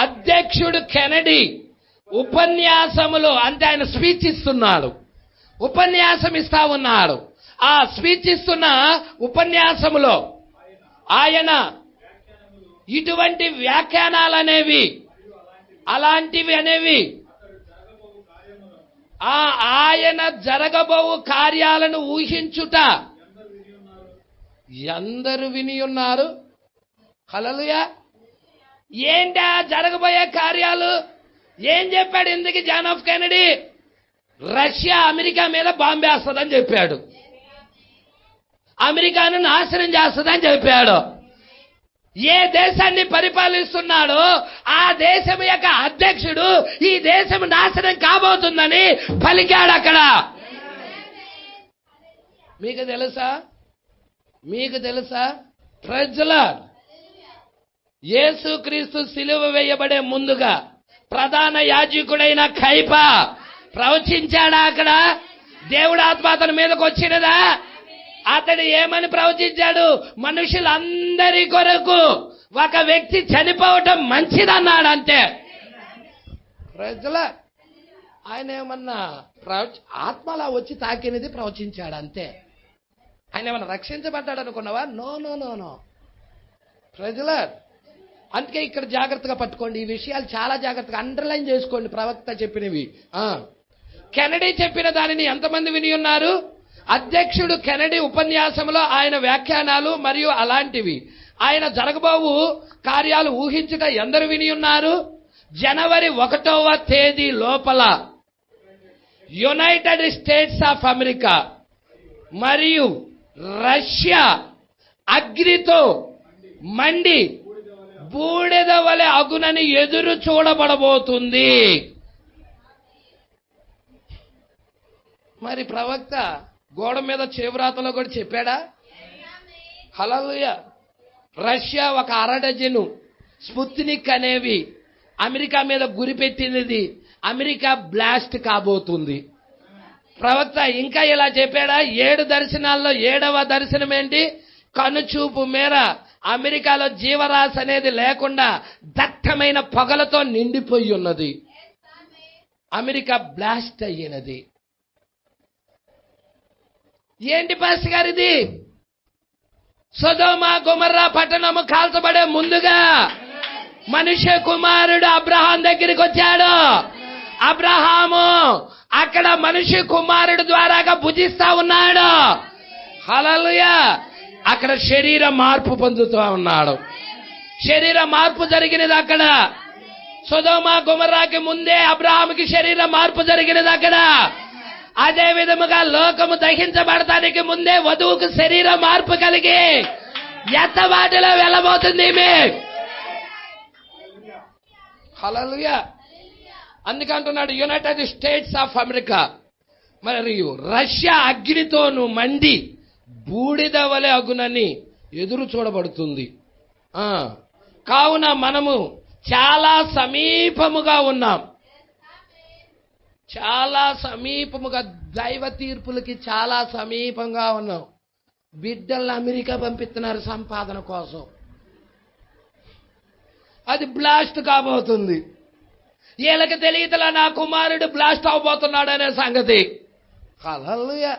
అధ్యక్షుడు కెనడీ ఉపన్యాసములో, అంటే ఆయన స్పీచ్ ఇస్తున్నాడు, ఉపన్యాసం ఇస్తా ఉన్నాడు. ఆ స్పీచ్ ఇస్తున్న ఉపన్యాసములో ఆయన ఇటువంటి వ్యాఖ్యానాలనేవి అలాంటివి అనేవి ఆయన జరగబోవు కార్యాలను ఊహించుట ఎందరు విని ఉన్నారు? హల్లెలూయా. ఏంటి ఆ జరగబోయే కార్యాలు? ఏం చెప్పాడు? ఎందుకు John F Kennedy Russia America మీద బాంబు వేస్తుందని చెప్పాడు, అమెరికాను నాశనం చేస్తుందని చెప్పాడు. ఏ దేశాన్ని పరిపాలిస్తున్నాడో ఆ దేశం యొక్క అధ్యక్షుడు ఈ దేశం నాశనం కాబోతుందని పలికాడు అక్కడ. మీకు తెలుసా? మీకు తెలుసా? ప్రజల యేసుక్రీస్తు సిలువ వేయబడే ముందుగా ప్రధాన యాజకుడైన కైపా ప్రవచించాడా? అక్కడ దేవుడు ఆత్మ అతని మీదకి వచ్చినదా? అతడు ఏమని ప్రవచించాడు? మనుషులందరి కొరకు ఒక వ్యక్తి చనిపోవటం మంచిదన్నాడు. అంతే. ప్రజల ఆయన ఏమన్నా ఆత్మలా వచ్చి తాకినది ప్రవచించాడు అంతే. ఆయన ఏమన్నా రక్షించబడ్డాడు అనుకున్నావా? No no no no. ప్రజల అందుకే ఇక్కడ జాగ్రత్తగా పట్టుకోండి, ఈ విషయాలు చాలా జాగ్రత్తగా అండర్లైన్ చేసుకోండి. ప్రవక్త చెప్పినవి, కెనడీ చెప్పిన దానిని ఎంతమంది విని ఉన్నారు? అధ్యక్షుడు కెనడీ ఉపన్యాసంలో ఆయన వ్యాఖ్యానాలు మరియు అలాంటివి, ఆయన జరగబోవు కార్యాలు ఊహించుట ఎందరు విని ఉన్నారు? జనవరి 1వ తేదీ లోపల యునైటెడ్ స్టేట్స్ ఆఫ్ అమెరికా మరియు రష్యా అగ్నితో మండి బూడిద వలె అగునని ఎదురు చూడబడబోతుంది. మరి ప్రవక్త గోడ మీద చేవ్రాతలో కూడా చెప్పాడా? హల్లెలూయా. రష్యా ఒక 1/2 డజను స్పుత్నిక్ అనేవి అమెరికా మీద గురిపెట్టినది, అమెరికా బ్లాస్ట్ కాబోతుంది. ప్రవక్త ఇంకా ఇలా చెప్పాడా? 7 దర్శనాల్లో 7వ దర్శనం ఏంటి? కనుచూపు మేర అమెరికాలో జీవరాశి అనేది లేకుండా దట్టమైన పొగలతో నిండిపోయి ఉన్నది. అమెరికా బ్లాస్ట్ అయ్యినది. ఏంటి పాస్టర్ గారు ఇది? సొదొమ గొమొర్రా పట్టణము కాల్చబడే ముందుగా మనుష్య కుమారుడు అబ్రహాం దగ్గరికి వచ్చాడు. అబ్రహాము అక్కడ మనిషి కుమారుడు ద్వారాగా భుజిస్తా ఉన్నాడు. హల్లెలూయా. అక్కడ శరీర మార్పు పొందుతూ ఉన్నాడు. శరీర మార్పు జరిగినది అక్కడ. సొదొమ గొమొర్రాకి ముందే అబ్రహాముకి శరీర మార్పు జరిగినది అక్కడ. అదే విధముగా లోకము దహించబడటానికి ముందే వధువుకు శరీర మార్పు కలిగి ఎత్తబాటులో వెళ్ళబోతుంది. హల్లెలూయా. అందుకంటున్నాడు యునైటెడ్ స్టేట్స్ ఆఫ్ అమెరికా మరియు రష్యా అగ్నితోను మండి బూడిద వలె అగునని ఎదురు చూడబడుతుంది. కావున మనము చాలా సమీపముగా ఉన్నాం. చాలా సమీపముగా, దైవ తీర్పులకి చాలా సమీపంగా ఉన్నాం. బిడ్డలను అమెరికా పంపిస్తున్నారు సంపాదన కోసం. అది బ్లాస్ట్ కాబోతుంది. వీళ్ళకి తెలియదులా నా కుమారుడు బ్లాస్ట్ అవబోతున్నాడు అనే సంగతి. హల్లెలూయా.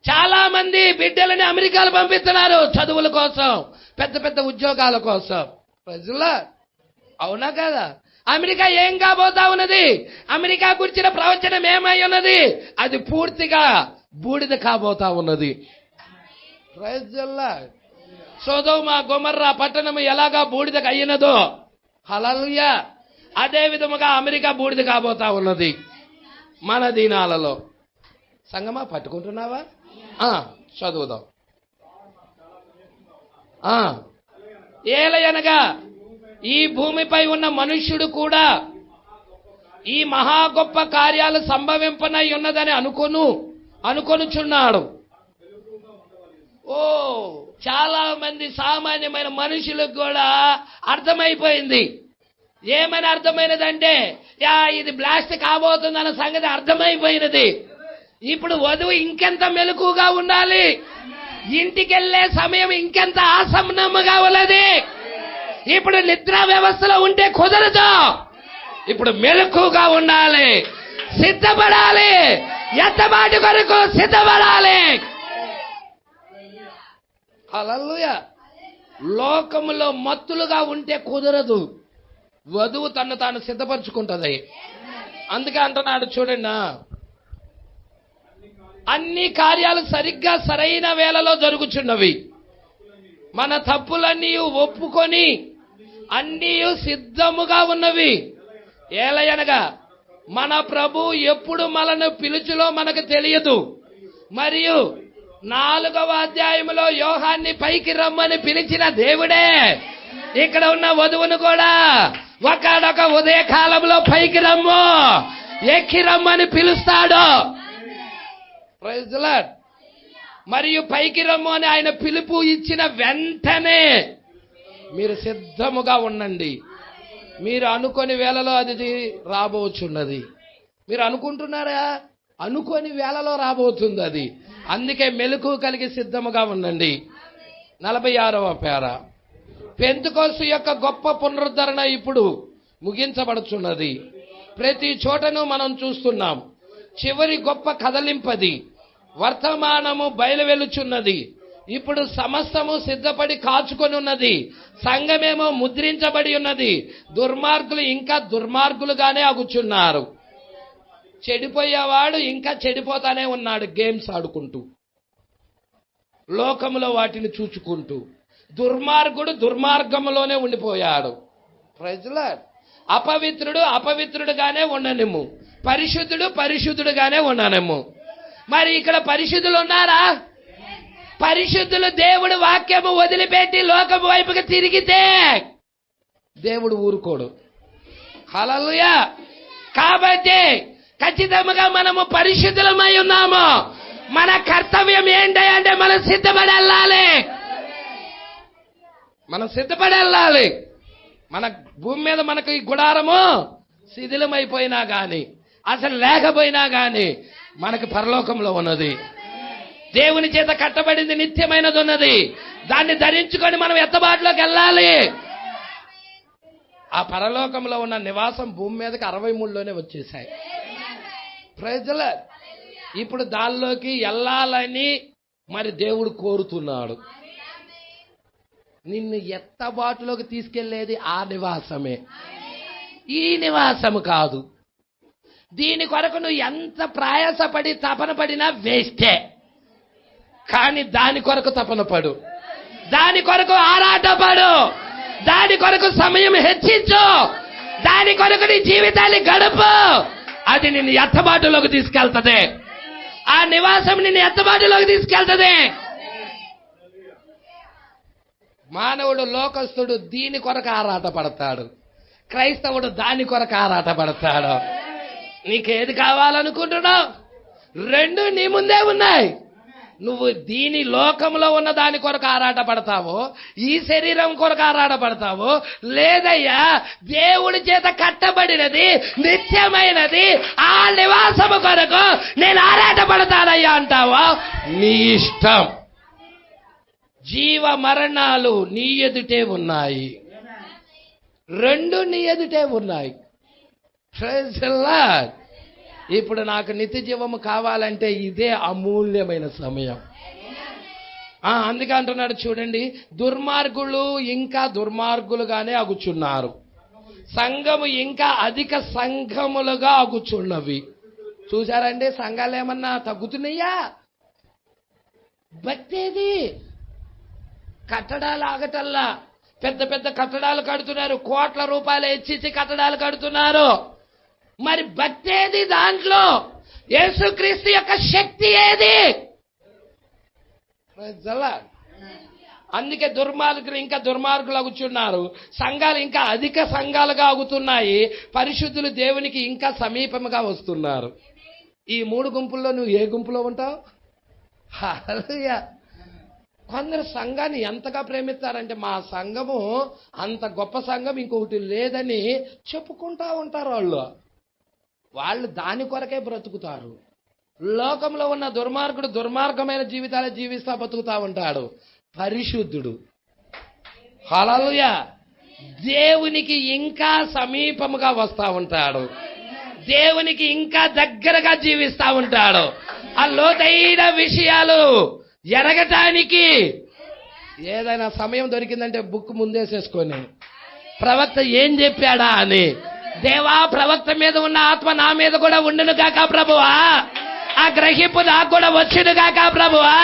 చాలా మంది బిడ్డలని అమెరికాలో పంపిస్తున్నారు చదువుల కోసం, పెద్ద పెద్ద ఉద్యోగాల కోసం. ప్రజలా అవునా కదా? అమెరికా ఏం కాబోతా ఉన్నది? అమెరికా గురించిన ప్రవచనం ఏమై ఉన్నది? అది పూర్తిగా బూడిద కాబోతా ఉన్నది. ప్రజలా సొదొమ గొమొర్రా పట్టణం ఎలాగా బూడిదకు అయినదో, హల్లెలూయా, అదే విధముగా అమెరికా బూడిద కాబోతా ఉన్నది మన దినాలలో. సంగమా పట్టుకుంటున్నావా? చదువుదాం. ఏలయనగా ఈ భూమిపై ఉన్న మనుష్యుడు కూడా ఈ మహా గొప్ప కార్యాలు సంభవింపనై ఉన్నదని అనుకొనుచున్నాడు. చాలా మంది సామాన్యమైన మనుషులకు కూడా అర్థమైపోయింది. ఏమని అర్థమైనదంటే ఇది బ్లాస్ట్ కాబోతుందన్న సంగతి అర్థమైపోయినది. ఇప్పుడు వధువు ఇంకెంత మెలకుగా ఉండాలి, ఇంటికెళ్లే సమయం ఇంకెంత ఆసన్నముగా ఉన్నది. ఇప్పుడు నిద్ర వ్యవస్థలో ఉంటే కుదరదు. ఇప్పుడు మెలకుగా ఉండాలి, సిద్ధపడాలి, ఎత్తబాటు కొరకు సిద్ధపడాలి. హల్లెలూయా. లోకములో మత్తులుగా ఉంటే కుదరదు. వధువు తను తాను సిద్ధపరచుకుంటది. అందుకే అంటున్నాడు చూడండి, అన్ని కార్యాలు సరిగ్గా సరైన వేళలో జరుగుచున్నవి. మన తప్పులన్నీ ఒప్పుకొని అన్నీ సిద్ధముగా ఉన్నవి. ఏలయనగా మన ప్రభు ఎప్పుడు మనను పిలుచులో మనకు తెలియదు. మరియు 4వ అధ్యాయంలో యోహాన్ని పైకి రమ్మని పిలిచిన దేవుడే ఇక్కడ ఉన్న వధువును కూడా ఒకనొక ఉదయ కాలంలో పైకి రమ్ము, ఎక్కి రమ్మని పిలుస్తాడు. Praise the lord. మరియు పైకి రమ్ము అని ఆయన పిలుపు ఇచ్చిన వెంటనే మీరు సిద్ధముగా ఉండండి. మీరు అనుకోని వేళలో అది రాబోచున్నది. మీరు అనుకుంటున్నారా? అనుకోని వేళలో రాబోతుంది అది. అందుకే మెలకు కలిగి సిద్ధముగా ఉండండి. 46వ పేర. పెంతెకోస్తు యొక్క గొప్ప పునరుద్ధరణ ఇప్పుడు ముగించబడుచున్నది. ప్రతి చోటను మనం చూస్తున్నాం. చివరి గొప్ప కదలింపది. వర్తమానము బయలువెలుచున్నది. ఇప్పుడు సమస్తము సిద్ధపడి కాచుకొని ఉన్నది. సంఘమేమో ముద్రించబడి ఉన్నది. దుర్మార్గులు ఇంకా దుర్మార్గులుగానే అగుచున్నారు. చెడిపోయేవాడు ఇంకా చెడిపోతానే ఉన్నాడు, గేమ్స్ ఆడుకుంటూ, లోకములో వాటిని చూచుకుంటూ. దుర్మార్గుడు దుర్మార్గములోనే ఉండిపోయాడు. Praise the lord. అపవిత్రుడు అపవిత్రుడుగానే ఉండనిమ్ము, పరిశుద్ధుడు పరిశుద్ధుడుగానే ఉండనిమ్ము. మరి ఇక్కడ పరిశుద్ధులు ఉన్నారా? పరిశుద్ధులు దేవుడు వాక్యము వదిలిపెట్టి లోకము వైపుకి తిరిగితే దేవుడు ఊరుకోడు. హల్లెలూయా. కాబట్టి ఖచ్చితంగా మనము పరిశుద్ధులమై ఉన్నాము. మన కర్తవ్యం ఏంటంటే మనం సిద్ధపడి వెళ్ళాలి. మనం సిద్ధపడి వెళ్ళాలి. మన భూమి మీద మనకు ఈ గుడారము శిథిలమైపోయినా గాని, అసలు లేకపోయినా గాని, మనకు పరలోకంలో ఉన్నది. దేవుని చేత కట్టబడింది నిత్యమైనది ఉన్నది. దాన్ని ధరించుకొని మనం ఎత్తబాటులోకి వెళ్ళాలి. ఆ పరలోకంలో ఉన్న నివాసం భూమి మీదకి 63లోనే వచ్చేసాయి. Praise the lord. ఇప్పుడు దానిలోకి వెళ్ళాలని మరి దేవుడు కోరుతున్నాడు. నిన్ను ఎత్తబాటులోకి తీసుకెళ్లేది ఆ నివాసమే, ఈ నివాసము కాదు. దీని కొరకు నువ్వు ఎంత ప్రయాసపడి తపన పడినా వేస్టే. కానీ దాని కొరకు తపన పడు, దాని కొరకు ఆరాటపడు, దాని కొరకు సమయం హెచ్చించు, దాని కొరకు నీ జీవితాన్ని గడుపు. అది నిన్ను ఎత్తబాటులోకి తీసుకెళ్తది. ఆ నివాసం నిన్ను ఎత్తబాటులోకి తీసుకెళ్తది. మానవుడు లోకస్తుడు దీని కొరకు ఆరాటపడతాడు, క్రైస్తవుడు దాని కొరకు ఆరాటపడతాడు. నీకేది కావాలనుకుంటున్నావు? రెండు నీ ముందే ఉన్నాయి. నువ్వు దీని లోకంలో ఉన్న దాని కొరకు ఆరాటపడతావో, ఈ శరీరం కొరకు ఆరాటపడతావో, లేదయ్యా దేవుడి చేత కట్టబడినది నిత్యమైనది ఆ నివాసము కొరకు నేను ఆరాటపడతానయ్యా అంటావో, నీ ఇష్టం. జీవ మరణాలు నీ ఎదుటే ఉన్నాయి, రెండు నీ ఎదుటే ఉన్నాయి. Praise the lord. ఇప్పుడు నాకు నిత్య జీవము కావాలంటే ఇదే అమూల్యమైన సమయం. అందుకే అంటున్నాడు చూడండి, దుర్మార్గులు ఇంకా దుర్మార్గులుగానే అగుచున్నారు, సంఘము ఇంకా అధిక సంఘములుగా అగుచున్నవి. చూసారండి, సంఘాలు ఏమన్నా తగ్గుతున్నాయా? భక్తేది? కట్టడాలు ఆగటల్లా, పెద్ద పెద్ద కట్టడాలు కడుతున్నారు, కోట్ల రూపాయలు హెచ్చించి కట్టడాలు కడుతున్నారు. మరి భక్తి ఏది? దాంట్లో యేసుక్రీస్తు యొక్క శక్తి ఏది? అందుకే దుర్మార్గులు ఇంకా దుర్మార్గులు అగుచున్నారు, సంఘాలు ఇంకా అధిక సంఘాలుగా అగుతున్నాయి, పరిశుద్ధులు దేవునికి ఇంకా సమీపముగా వస్తున్నారు. ఈ మూడు గుంపుల్లో నువ్వు ఏ గుంపులో ఉంటావు? హల్లెలూయా. కొందరు సంఘాన్ని ఎంతగా ప్రేమిస్తారంటే, మా సంఘము అంత గొప్ప సంఘం ఇంకొకటి లేదని చెప్పుకుంటా ఉంటారు. వాళ్ళు దాని కొరకే బ్రతుకుతారు. లోకంలో ఉన్న దుర్మార్గుడు దుర్మార్గమైన జీవితాలు జీవిస్తా బతుకుతా ఉంటాడు. పరిశుద్ధుడు హల్లెలూయా దేవునికి ఇంకా సమీపముగా వస్తా ఉంటాడు, దేవునికి ఇంకా దగ్గరగా జీవిస్తా ఉంటాడు. ఆ లోతైన విషయాలు ఎరగటానికి ఏదైనా సమయం దొరికిందంటే బుక్ ముందేసేసుకొని ప్రవక్త ఏం చెప్పాడా అని, దేవా ప్రవక్త మీద ఉన్న ఆత్మ నా మీద కూడా ఉండును గాక ప్రభువా, ఆ గ్రహింపు నాకు కూడా వచ్చును గాక ప్రభువా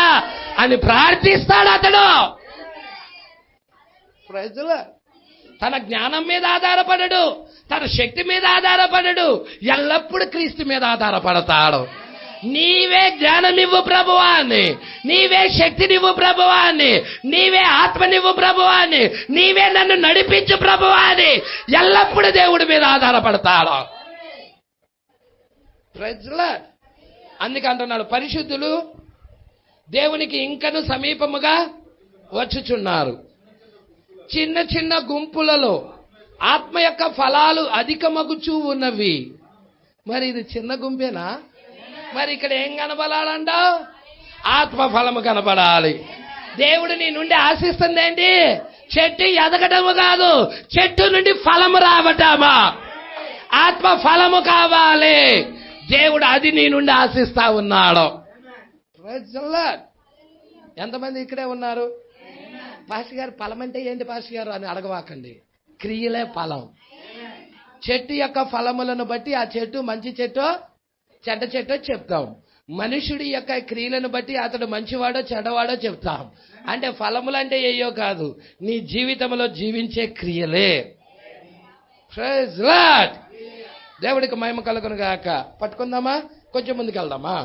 అని ప్రార్థిస్తాడు అతడు. ప్రజలు తన జ్ఞానం మీద ఆధారపడడు, తన శక్తి మీద ఆధారపడడు, ఎల్లప్పుడూ క్రీస్తు మీద ఆధారపడతాడు. నీవే జ్ఞానమివ్వు ప్రభువా అని, నీవే శక్తినివ్వు ప్రభువా అని, నీవే ఆత్మనివ్వు ప్రభువా అని, నీవే నన్ను నడిపించు ప్రభువా అని ఎల్లప్పుడూ దేవుడి మీద ఆధారపడతాడు. అందుకే అంటున్నాడు, పరిశుద్ధులు దేవునికి ఇంకను సమీపముగా వచ్చుచున్నారు. చిన్న చిన్న గుంపులలో ఆత్మ యొక్క ఫలాలు అధికమగుచూ ఉన్నవి. మరి ఇది చిన్న గుంపేనా? మరి ఇక్కడ ఏం కనబడాలంట? ఆత్మ ఫలము కనబడాలి. దేవుడు నీ నుండి ఆశిస్తుంది ఏంటి? చెట్టు ఎదగటము కాదు, చెట్టు నుండి ఫలము రావటమా. ఆత్మ ఫలము కావాలి, దేవుడు అది నీ నుండి ఆశిస్తా ఉన్నాడు. ఎంతమంది ఇక్కడే ఉన్నారు? పాస్టర్ గారు ఫలం అంటే ఏంటి పాస్టర్ గారు అని అడగవాకండి. క్రియలే ఫలం. చెట్టు యొక్క ఫలములను బట్టి ఆ చెట్టు మంచి చెట్టో చెడ్డ చెట్టో చెప్తాం. మనుషుడి యొక్క క్రియలను బట్టి అతడు మంచివాడో చెడ్డవాడో చెప్తాం. అంటే ఫలములు అంటే ఏయో కాదు, నీ జీవితంలో జీవించే క్రియలే. Praise lord. దేవుడికి మహిమ కలుగును గాక. పట్టుకుందామా? కొంచెం ముందుకు వెళ్దామా?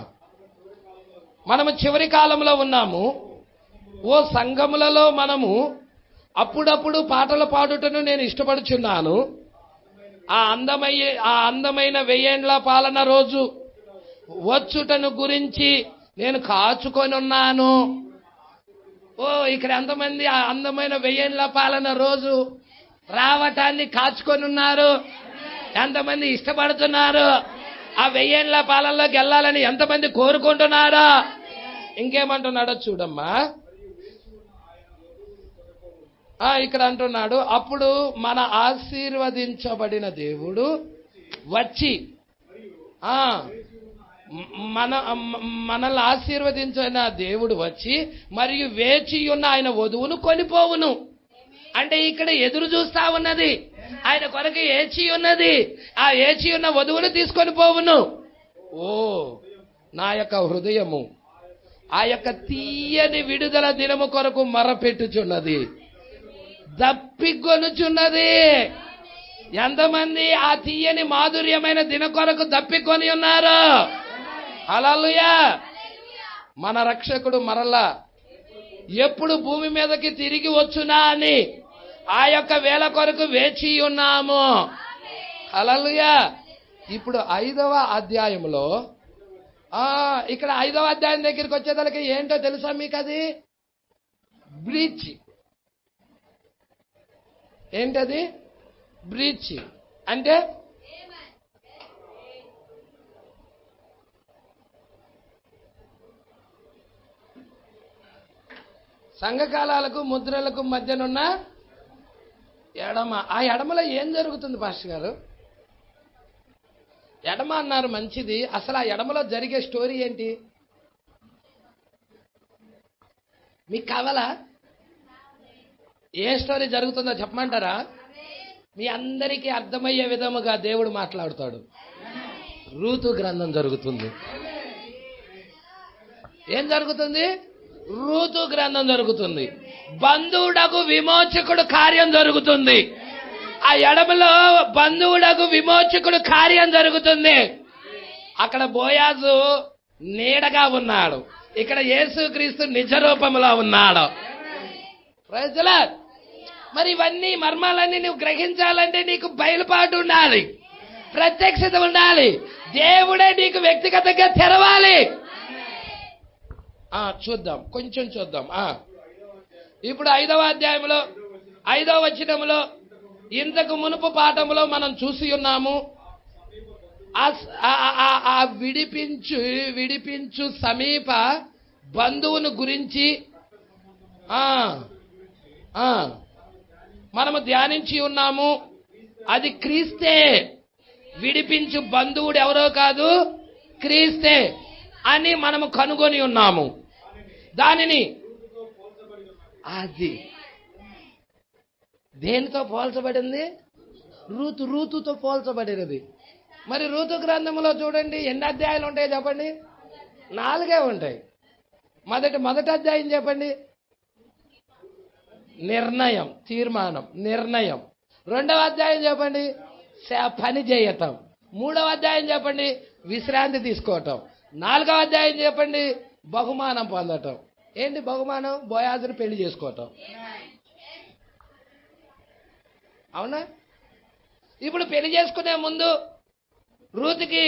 మనము చివరి కాలంలో ఉన్నాము. ఓ సంఘములలో మనము అప్పుడప్పుడు పాటలు పాడుటను నేను ఇష్టపడుచున్నాను. ఆ అందమైన 1000 పాలన రోజు వచ్చుటను గురించి నేను కాచుకొని ఉన్నాను. ఓ ఇక్కడ ఎంతమంది ఆ అందమైన 1000 పాలన రోజు రావటాన్ని కాచుకొని ఉన్నారు? ఎంతమంది ఇష్టపడుతున్నారు? ఆ 1000 పాలనలోకి వెళ్ళాలని ఎంతమంది కోరుకుంటున్నారో? ఇంకేమంటున్నాడో చూడమ్మా. ఇక్కడ అంటున్నాడు, అప్పుడు మన ఆశీర్వదించబడిన దేవుడు వచ్చి మనల్ని ఆశీర్వదించిన దేవుడు వచ్చి మరియు వేచి ఉన్న ఆయన వధువును కొనిపోవును. అంటే ఇక్కడ ఎదురు చూస్తా ఉన్నది ఆయన కొరకు ఏచి ఉన్నది. ఆ ఏచి ఉన్న వధువును తీసుకొని పోవును. ఓ నా యొక్క హృదయము ఆ యొక్క తీయని విడుదల దినము కొరకు మొరపెట్టుచున్నది, దప్పికొనుచున్నది. ఎంతమంది ఆ తీయని మాధుర్యమైన దిన కొరకు దప్పికొని ఉన్నారు? హల్లెలూయా. మన రక్షకుడు మరలా ఎప్పుడు భూమి మీదకి తిరిగి వచ్చునా అని ఆ యొక్క వేళ కొరకు వేచి ఉన్నాము. హల్లెలూయా. ఇప్పుడు 5వ అధ్యాయంలో ఇక్కడ 5వ అధ్యాయం దగ్గరికి వచ్చేదానికి ఏంటో తెలుసా మీకు? అది బ్రీచ్. ఏంటది? బ్రీచ్ అంటే సంఘకాలాలకు ముద్రలకు మధ్యనున్న ఎడమ. ఆ ఎడమలో ఏం జరుగుతుంది పాస్టర్ గారు? ఎడమ అన్నారు, మంచిది. అసలు ఆ ఎడమలో జరిగే స్టోరీ ఏంటి మీకు కావాలా? ఏ స్టోరీ జరుగుతుందో చెప్పమంటారా? మీ అందరికీ అర్థమయ్యే విధముగా దేవుడు మాట్లాడుతాడు. రూతు గ్రంథం జరుగుతుంది. ఏం జరుగుతుంది? రూతు గ్రంథం జరుగుతుంది. బంధువుడకు విమోచకుడు కార్యం జరుగుతుంది. ఆ ఎడమలో బంధువుడకు విమోచకుడు కార్యం జరుగుతుంది. అక్కడ బోయాజు నీడగా ఉన్నాడు, ఇక్కడ యేసుక్రీస్తు నిజ రూపంలో ఉన్నాడు. Praise the lord. మరి ఇవన్నీ మర్మాలన్నీ నువ్వు గ్రహించాలంటే నీకు బయలుపాటు ఉండాలి, ప్రత్యక్షత ఉండాలి. దేవుడే నీకు వ్యక్తిగతంగా తెరవాలి. చూద్దాం, కొంచెం చూద్దాం. ఇప్పుడు 5వ అధ్యాయంలో 5వ వచనంలో ఇంతకు మునుపు పాఠంలో మనం చూసి ఉన్నాము. ఆ విడిపించు సమీప బంధువును గురించి మనము ధ్యానించి ఉన్నాము. అది క్రీస్తే. విడిపించు బంధువుడు ఎవరో కాదు, క్రీస్తే అని మనము కనుగొని ఉన్నాము. దానిని అది దేనితో పోల్చబడింది? రూతుతో పోల్చబడినది. మరి రూతు గ్రంథంలో చూడండి, ఎన్ని అధ్యాయాలు ఉంటాయి చెప్పండి? 4 ఉంటాయి. మొదటి అధ్యాయం చెప్పండి, నిర్ణయం, తీర్మానం, నిర్ణయం. 2వ అధ్యాయం చెప్పండి, పని చేయటం. 3వ అధ్యాయం చెప్పండి, విశ్రాంతి తీసుకోవటం. 4వ అధ్యాయం చెప్పండి, బహుమానం పొందటం. ఏంటి బహుమానం? బోయాజును పెళ్లి చేసుకోవటం. అవునా? ఇప్పుడు పెళ్లి చేసుకునే ముందు రూతుకి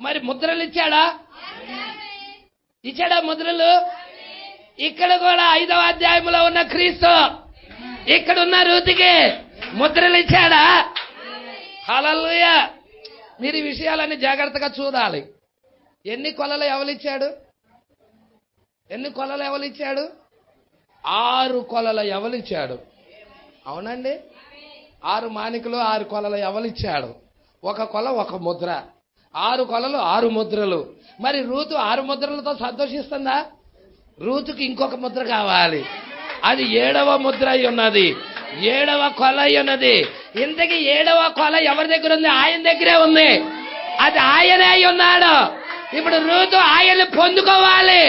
మరి ముద్రలు ఇచ్చాడా? ముద్రలు? ఇక్కడ కూడా 5వ అధ్యాయంలో ఉన్న క్రీస్తు ఇక్కడున్న రూతుకి ముద్రలు ఇచ్చాడా? హల్లెలూయా. మీరు ఈ విషయాలన్నీ జాగ్రత్తగా చూడాలి. ఎన్ని కొలలు ఎవలిచ్చాడు? 6 కొలల ఎవలిచ్చాడు? అవునండి, 6 మానికలు 6 కొలల ఎవలిచ్చాడు? 1 కొల 1 ముద్ర. 6 కొలలు 6 ముద్రలు. మరి రూతు 6 ముద్రలతో సంతోషిస్తుందా? రూతుకి ఇంకొక ముద్ర కావాలి. అది 7వ ముద్ర అయి ఉన్నది, 7వ కొల అయి ఉన్నది. ఇంతకీ 7వ కొల ఎవరి దగ్గర ఉంది? ఆయన దగ్గరే ఉంది. అది ఆయనే అయి ఉన్నాడు. ఇప్పుడు రూతు ఆయన్ని పొందుకోవాలి,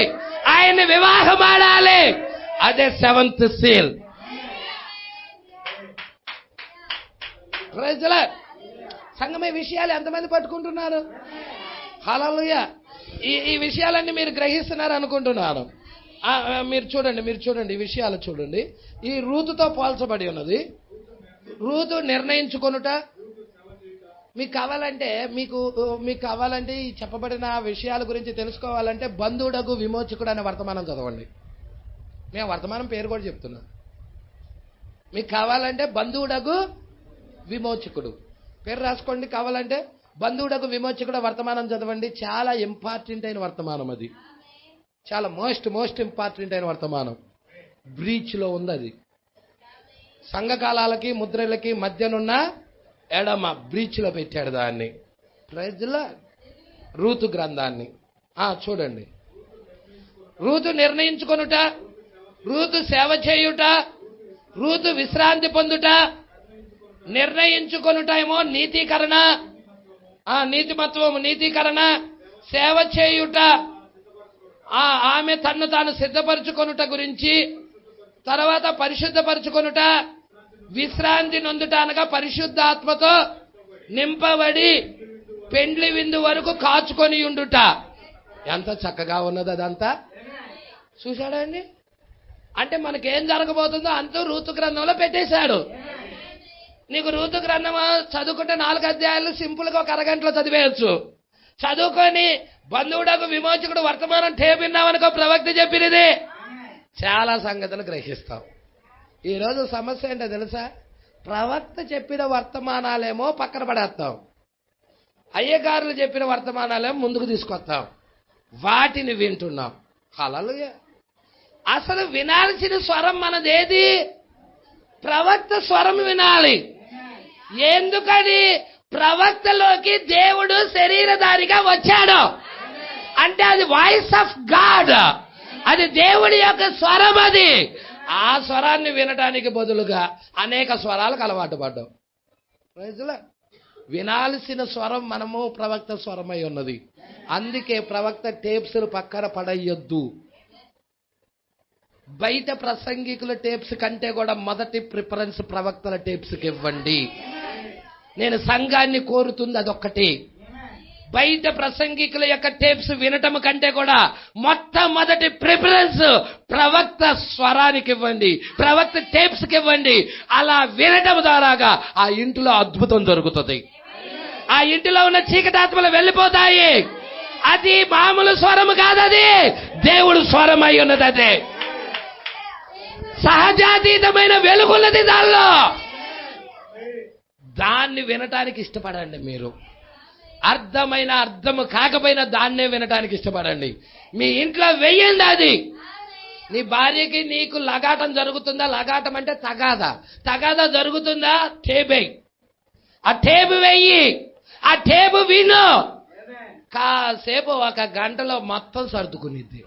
ఆయన్ని వివాహం ఆడాలి. అదే 7th seal. Praise the lord. సంఘమే విషయాలు ఎంతమంది పట్టుకుంటున్నారు? హల్లెలూయా. ఈ విషయాలన్నీ మీరు గ్రహిస్తున్నారు అనుకుంటున్నాను. మీరు చూడండి ఈ విషయాలు చూడండి. ఈ రూతుతో పోల్చబడి ఉన్నది. రూతు నిర్ణయించుకొనుట. మీకు కావాలంటే ఈ చెప్పబడిన విషయాల గురించి తెలుసుకోవాలంటే బంధువుడకు విమోచకుడు అనే వర్తమానం చదవండి. మేము వర్తమానం పేరు కూడా చెప్తున్నా. మీకు కావాలంటే బంధువుడకు విమోచకుడు పేరు రాసుకోండి. కావాలంటే బంధువుడకు విమోచకుడు వర్తమానం చదవండి. చాలా ఇంపార్టెంట్ అయిన వర్తమానం అది. చాలా మోస్ట్ ఇంపార్టెంట్ అయిన వర్తమానం. బ్రీచ్లో ఉంది అది. సంఘకాలాలకి ముద్రలకి మధ్యనున్న ఎడమ బ్రీచ్లో పెట్టాడు దాన్ని. Praise the lord. రూతు గ్రంథాన్ని చూడండి. రూతు నిర్ణయించుకొనుట, రూతు సేవ చేయుట, రూతు విశ్రాంతి పొందుట, నిర్ణయించుకొనుటేమో నీతీకరణ, నీతిమత్వము నీతీకరణ, సేవ చేయుట, ఆమె తన్ను తాను సిద్ధపరచుకొనుట గురించి, తర్వాత పరిశుద్ధపరచుకొనుట, విశ్రాంతి నొందుట అనగా పరిశుద్ధాత్మతో నింపబడి పెండ్లి విందు వరకు కాచుకొని ఉండుట. ఎంత చక్కగా ఉన్నది అదంతా. చూశాడా అండి? అంటే మనకేం జరగబోతుందో అంతా రూతు గ్రంథంలో పెట్టేశాడు. నీకు రూతు గ్రంథం చదువుకుంటే 4 అధ్యాయాలు సింపుల్ గా 1 అరగంటలో చదివేయచ్చు. చదువుకొని బంధువుడకు విమోచకుడు వర్తమానం టేపిన్నామనుకో, ప్రవక్త చెప్పినది చాలా సంగతులు గ్రహిస్తాం. ఈరోజు సమస్య ఏంటో తెలుసా? ప్రవక్త చెప్పిన వర్తమానాలేమో పక్కన పడేస్తాం, అయ్యగారులు చెప్పిన వర్తమానాలేమో ముందుకు తీసుకొస్తాం, వాటిని వింటున్నాం. హల్లెలూయా. అసలు వినాల్సిన స్వరం మనదేది? ప్రవక్త స్వరం వినాలి. ఎందుకని? ప్రవక్తలోకి దేవుడు శరీరధారిగా వచ్చాడు అంటే అది వాయిస్ ఆఫ్ గాడ్, అది దేవుడి యొక్క స్వరం. అది ఆ స్వరాన్ని వినటానికి బదులుగా అనేక స్వరాలకు అలవాటు పడ్డాం. వినాల్సిన స్వరం మనము ప్రవక్త స్వరమై ఉన్నది. అందుకే ప్రవక్త టేప్స్ పక్కన పడేయొద్దు. బయట ప్రసంగికుల టేప్స్ కంటే కూడా మొదటి ప్రిఫరెన్స్ ప్రవక్తల టేప్స్కి ఇవ్వండి. నేను సంఘాన్ని కోరుతుంది అదొక్కటి. బయట ప్రసంగికుల యొక్క టేప్స్ వినటం కంటే కూడా మొట్టమొదటి ప్రిఫరెన్స్ ప్రవక్త స్వరానికి ఇవ్వండి, ప్రవక్త టేప్స్కి ఇవ్వండి. అలా వినటం ద్వారాగా ఆ ఇంటిలో అద్భుతం జరుగుతుంది. ఆ ఇంటిలో ఉన్న చీకటాత్మలు వెళ్ళిపోతాయి. అది మామూలు స్వరము కాదది, దేవుడు స్వరం అయి ఉన్నది. అదే సహజాతీతమైన వెలుగున్నది దానిలో. దాన్ని వినటానికి ఇష్టపడండి. మీరు అర్థమైన అర్థము కాకపోయినా దాన్నే వినటానికి ఇష్టపడండి. మీ ఇంట్లో వెయ్యండి. అది నీ భార్యకి నీకు లగాటం జరుగుతుందా? లగాటం అంటే తగాదా జరుగుతుందా? టేబే, ఆ టేబు వెయ్యి, ఆ టేబు విను. కాసేపు 1 గంటలో మొత్తం సర్దుకునిద్ది.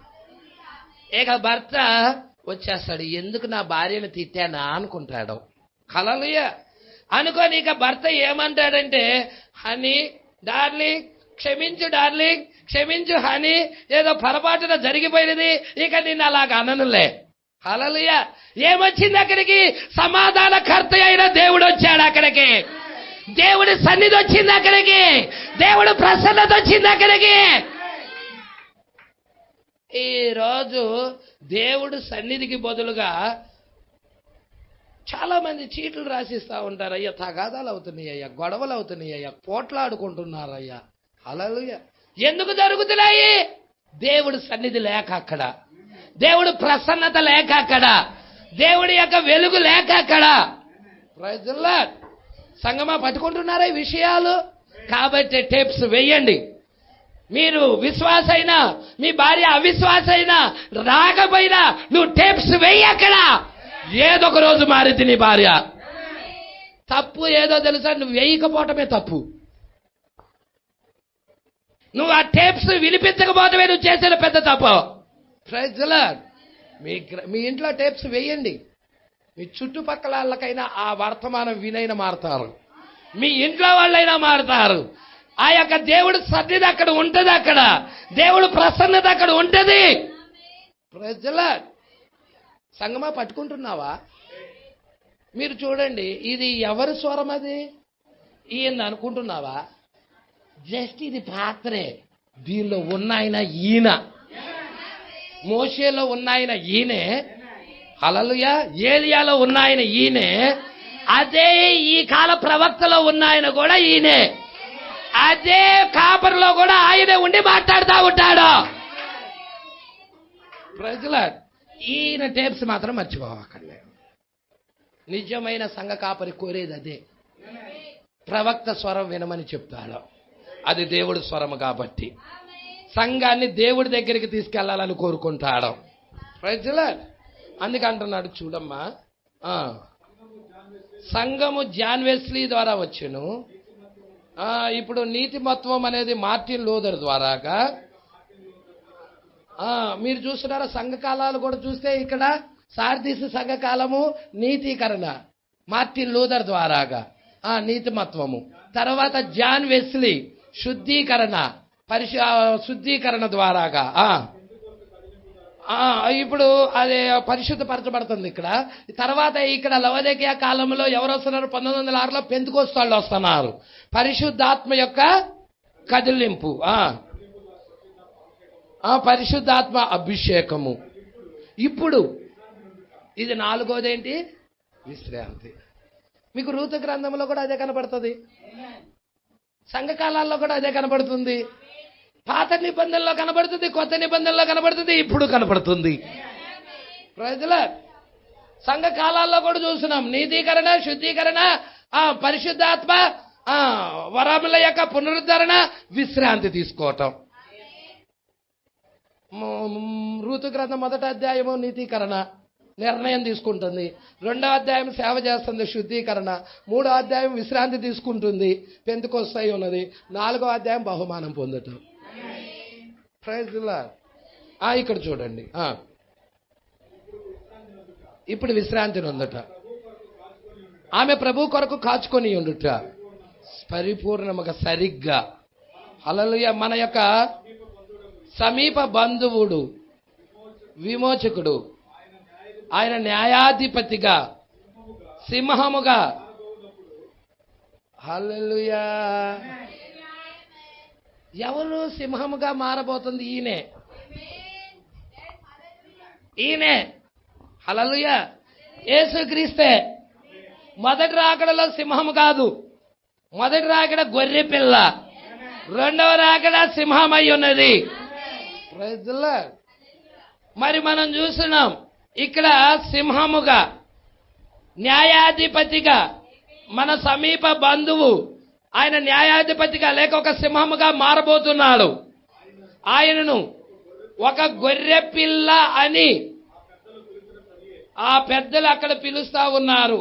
ఇక భర్త వచ్చేస్తాడు, ఎందుకు నా భార్యను తిట్టానా అనుకుంటాడు. హల్లెలూయా. అనుకోని ఇక భర్త ఏమంటాడంటే, హనీ డార్లింగ్, క్షమించు డార్లింగ్, క్షమించు హనీ, ఏదో పొరపాటున జరిగిపోయినది, ఇక నిన్ను అలాగ అననులే. హల్లెలూయా. ఏమొచ్చింది అక్కడికి? సమాధానకర్త అయిన దేవుడు వచ్చాడు అక్కడికి. దేవుడి సన్నిధి వచ్చింది అక్కడికి. దేవుడు ప్రసన్నత వచ్చింది అక్కడికి. ఈరోజు దేవుడు సన్నిధికి బదులుగా చాలా మంది చీట్లు రాసిస్తా ఉంటారు. అయ్యా తగాదాలు అవుతున్నాయి, అయ్యా గొడవలు అవుతున్నాయి, అయ్యా పోట్లాడుకుంటున్నారయ్యా. హల్లెలూయా. ఎందుకు జరుగుతున్నాయి? దేవుడు సన్నిధి లేక అక్కడ, దేవుడు ప్రసన్నత లేక అక్కడ, దేవుడి యొక్క వెలుగు లేక అక్కడ. Praise the lord. సంగమా పట్టుకుంటున్నారా ఈ విషయాలు? కాబట్టి టేప్స్ వెయ్యండి. మీరు విశ్వాస అయినా, మీ భార్య అవిశ్వాస అయినా, రాకపోయినా నువ్వు టేప్స్ వెయ్యి. అక్కడ ఏదో ఒక రోజు మారింది నీ భార్య. తప్పు ఏదో తెలుసా? నువ్వు వేయకపోవటమే తప్పు. నువ్వు ఆ టేప్స్ వినిపించకపోవటమే నువ్వు చేసిన పెద్ద తప్పు. Praise the lord. మీ ఇంట్లో టేప్స్ వేయండి. మీ చుట్టుపక్కల వాళ్ళకైనా ఆ వర్తమానం వినైనా మారుతారు, మీ ఇంట్లో వాళ్ళైనా మారుతారు. ఆ యొక్క దేవుడు సన్నిధి అక్కడ ఉంటుంది, అక్కడ దేవుడు ప్రసన్నత అక్కడ ఉంటుంది. Praise the lord. సంగమా పట్టుకుంటున్నావా? మీరు చూడండి, ఇది ఎవరి స్వరం? అది ఈయన అనుకుంటున్నావా? జస్ట్ ఇది పాత్రే. దీనిలో ఉన్న ఆయన ఈయన, మోషేలో ఉన్న ఆయన ఈయనే, హల్లెలూయా. ఏలియాలో ఉన్న ఆయన ఈయనే, అదే ఈ కాల ప్రవక్తలో ఉన్న ఆయన కూడా ఈయనే, అదే కాపర్లో కూడా ఆయనే ఉండి మాట్లాడుతూ ఉంటాడు. ప్రజలాడ్. ఈయన టేప్స్ మాత్రం మర్చిపోవక్కర్లే. నిజమైన సంఘ కాపరి కోరేది అదే. ప్రవక్త స్వరం వినమని చెప్తాడు. అది దేవుడి స్వరం కాబట్టి సంఘాన్ని దేవుడి దగ్గరికి తీసుకెళ్లాలని కోరుకుంటాడు. ప్రజలాడ్. అందుకంటున్నాడు చూడమ్మా, సంఘము జాన్ వెస్లీ ద్వారా వచ్చును. ఇప్పుడు నీతిమత్వం అనేది మార్టిన్ లూథర్ ద్వారాగా. మీరు చూస్తున్నారా? సంఘకాలాలు కూడా చూస్తే ఇక్కడ సార్దీస్ సంఘకాలము నీతీకరణ మార్టిన్ లూథర్ ద్వారాగా. నీతిమత్వము. తర్వాత జాన్ వెస్లీ శుద్ధీకరణ, శుద్ధీకరణ ద్వారాగా ఇప్పుడు అది పరిశుద్ధపరచబడుతుంది ఇక్కడ. తర్వాత ఇక్కడ లవోదికీయ కాలంలో ఎవరు వస్తున్నారు? 1906లో పెంతెకోస్తు వస్తున్నారు. పరిశుద్ధాత్మ యొక్క కదిలింపు, పరిశుద్ధాత్మ అభిషేకము. ఇప్పుడు ఇది నాలుగోదేంటి? విశ్రాంతి. మీకు రూతు గ్రంథంలో కూడా అదే కనబడుతుంది, సంఘకాలాల్లో కూడా అదే కనబడుతుంది, పాత నిబంధనలో కనబడుతుంది, కొత్త నిబంధనలో కనబడుతుంది, ఇప్పుడు కనబడుతుంది. ప్రజల సంఘ కాలాల్లో కూడా చూస్తున్నాం నీతీకరణ, శుద్ధీకరణ, పరిశుద్ధాత్మ, వరముల యొక్క పునరుద్ధరణ, విశ్రాంతి తీసుకోవటం. రూతు గ్రంథం 1వ అధ్యాయము నీతీకరణ, నిర్ణయం తీసుకుంటుంది. 2వ అధ్యాయం సేవ చేస్తుంది, శుద్ధీకరణ. 3వ అధ్యాయం విశ్రాంతి తీసుకుంటుంది, పెంతెకోస్తు అయి ఉన్నది. 4వ అధ్యాయం బహుమానం పొందటం. Praise the lord. ఇక్కడ చూడండి, ఇప్పుడు విశ్రాంతి నొందట. ఆమె ప్రభు కొరకు కాచుకొని ఉండుట పరిపూర్ణముగా సరిగ్గా. హల్లెలూయా. మన యొక్క సమీప బంధువుడు, విమోచకుడు, ఆయన న్యాయాధిపతిగా, సింహముగా. హల్లెలూయా. ఎవరు సింహముగా మారబోతుంది? ఈయనే. హల్లెలూయా. యేసుక్రీస్తే. మొదటి రాకడలో సింహము కాదు, మొదటి రాకడ గొర్రె పిల్ల, 2వ రాకడ సింహమై ఉన్నది. Praise the lord. మరి మనం చూస్తున్నాం ఇక్కడ సింహముగా, న్యాయాధిపతిగా, మన సమీప బంధువు, ఆయన న్యాయాధిపతిగా లేక ఒక సింహముగా మారబోతున్నాడు. ఆయనను ఒక గొర్రె పిల్ల అని ఆ పెద్దలు అక్కడ పిలుస్తా ఉన్నారు.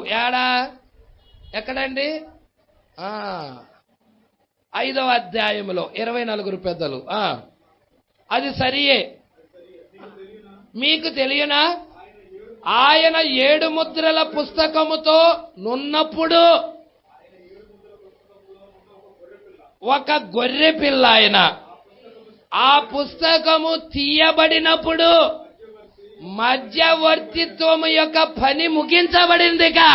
ఎక్కడండి? 5వ అధ్యాయంలో 24 పెద్దలు. అది సరియే. మీకు తెలియనా? ఆయన 7 ముద్రల పుస్తకముతో నున్నప్పుడు ఒక గొర్రె పిల్ల ఆయన. ఆ పుస్తకము తీయబడినప్పుడు మధ్యవర్తిత్వము యొక్క పని ముగించబడిందిగా.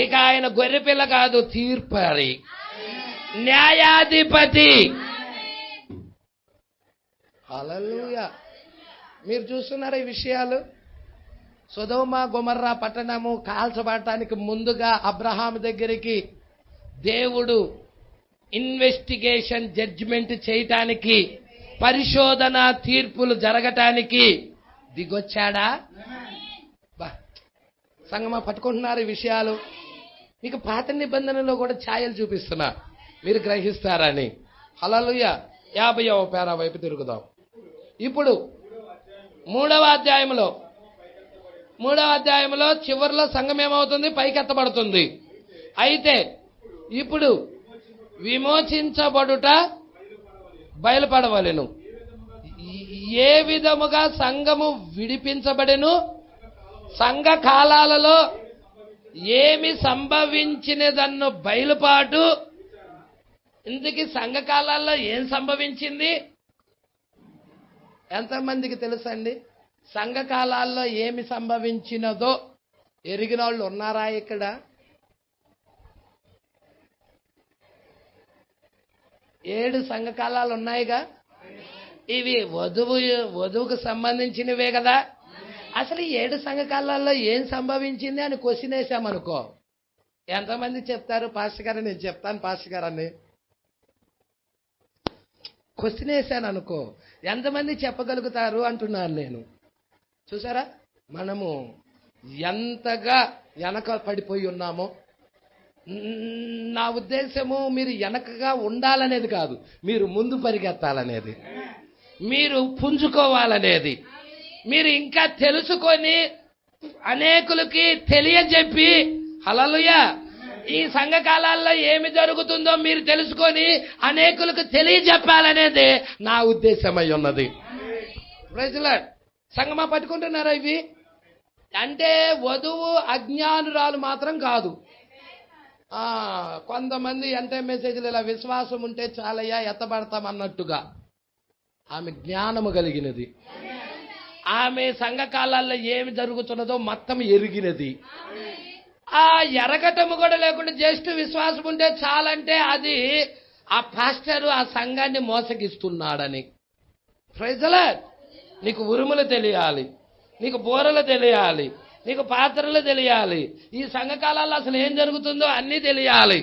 ఇక ఆయన గొర్రె పిల్ల కాదు, తీర్పరి, న్యాయాధిపతి. హల్లెలూయా. మీరు చూస్తున్నారా ఈ విషయాలు? సొదొమ గొమొర్రా పట్టణము కాల్చబడటానికి ముందుగా అబ్రహాం దగ్గరికి దేవుడు ఇన్వెస్టిగేషన్ జడ్జిమెంట్ చేయటానికి, పరిశోధన తీర్పులు జరగటానికి దిగొచ్చాడా? సంగమా పట్టుకుంటున్నారు ఈ విషయాలు. మీకు పాత నిబంధనలో కూడా ఛాయలు చూపిస్తున్నా, మీరు గ్రహిస్తారని. హల్లెలూయా. 50వ పేరా వైపు తిరుగుదాం. ఇప్పుడు 3వ అధ్యాయంలో చివరిలో సంఘం ఏమవుతుంది? పైకెత్తబడుతుంది. అయితే ఇప్పుడు విమోచించబడుట బయలుపడవలెను. ఏ విధముగా సంఘము విడిపించబడెను, సంఘ కాలాలలో ఏమి సంభవించినదన్ను బయలుపాటు. ఇందుకు సంఘ కాలాల్లో ఏం సంభవించింది? ఎంతమందికి తెలుసండి? సంఘ కాలాల్లో ఏమి సంభవించినదో ఎరిగిన వాళ్ళు ఉన్నారా ఇక్కడ? ఏడు సంఘకాలాలు ఉన్నాయిగా. ఇవి వధువుకు సంబంధించినవే కదా. అసలు ఈ 7 సంఘకాలాల్లో ఏం సంభవించింది అని క్వశ్చన్ వేసామనుకో, ఎంతమంది చెప్తారు? పాస్టర్ గారు నేను చెప్తాను పాస్టర్ గారు అని క్వశ్చన్ వేసాను అనుకో, ఎంతమంది చెప్పగలుగుతారు అంటున్నాను నేను. చూసారా మనము ఎంతగా వెనక పడిపోయి ఉన్నామో. నా ఉద్దేశము మీరు వెనకగా ఉండాలనేది కాదు, మీరు ముందు పరిగెత్తాలనేది, మీరు పుంజుకోవాలనేది, మీరు ఇంకా తెలుసుకొని అనేకులకి తెలియజెప్పి. హల్లెలూయా. ఈ సంఘకాలాల్లో ఏమి జరుగుతుందో మీరు తెలుసుకొని అనేకులకు తెలియజెప్పాలనేది నా ఉద్దేశమై ఉన్నది. Praise the lord. సంగమా పట్టుకుంటున్నారా ఇవి? అంటే వధువు అజ్ఞానురాలు మాత్రం కాదు, కొంతమంది ఎంటే మెసేజ్లు ఇలా విశ్వాసం ఉంటే చాలయ్యా ఎత్తబడతాం అన్నట్టుగా. ఆమె జ్ఞానము కలిగినది. ఆమె సంఘకాలాల్లో ఏమి జరుగుతున్నదో మొత్తం ఎరిగినది. ఆ ఎరగటము కూడా లేకుండా జస్ట్ విశ్వాసం ఉంటే చాలంటే అది ఆ పాస్టరు ఆ సంఘాన్ని మోసగిస్తున్నాడని. Praise the lord. నీకు ఉరుములు తెలియాలి, నీకు బోరలు తెలియాలి, నీకు పాత్రలు తెలియాలి, ఈ సంఘకాలాల్లో అసలు ఏం జరుగుతుందో అన్నీ తెలియాలి.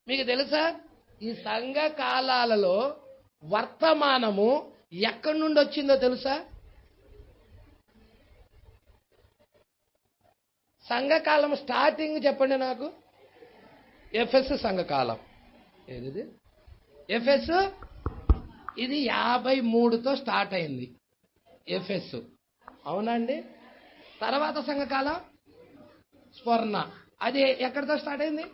మీకు తెలుసా ఈ సంఘకాలాలలో వర్తమానము ఎక్కడి నుండి వచ్చిందో తెలుసా? సంఘకాలం స్టార్టింగ్ చెప్పండి నాకు. ఎఫెస్ సంఘకాలం. ఏది ఎఫెస్? ఇది 53తో స్టార్ట్ అయింది ఎఫెస్, అవునండి. తర్వాత సంఘకాలం స్వర్ణ, అది ఎక్కడితో స్టార్ట్ అయింది?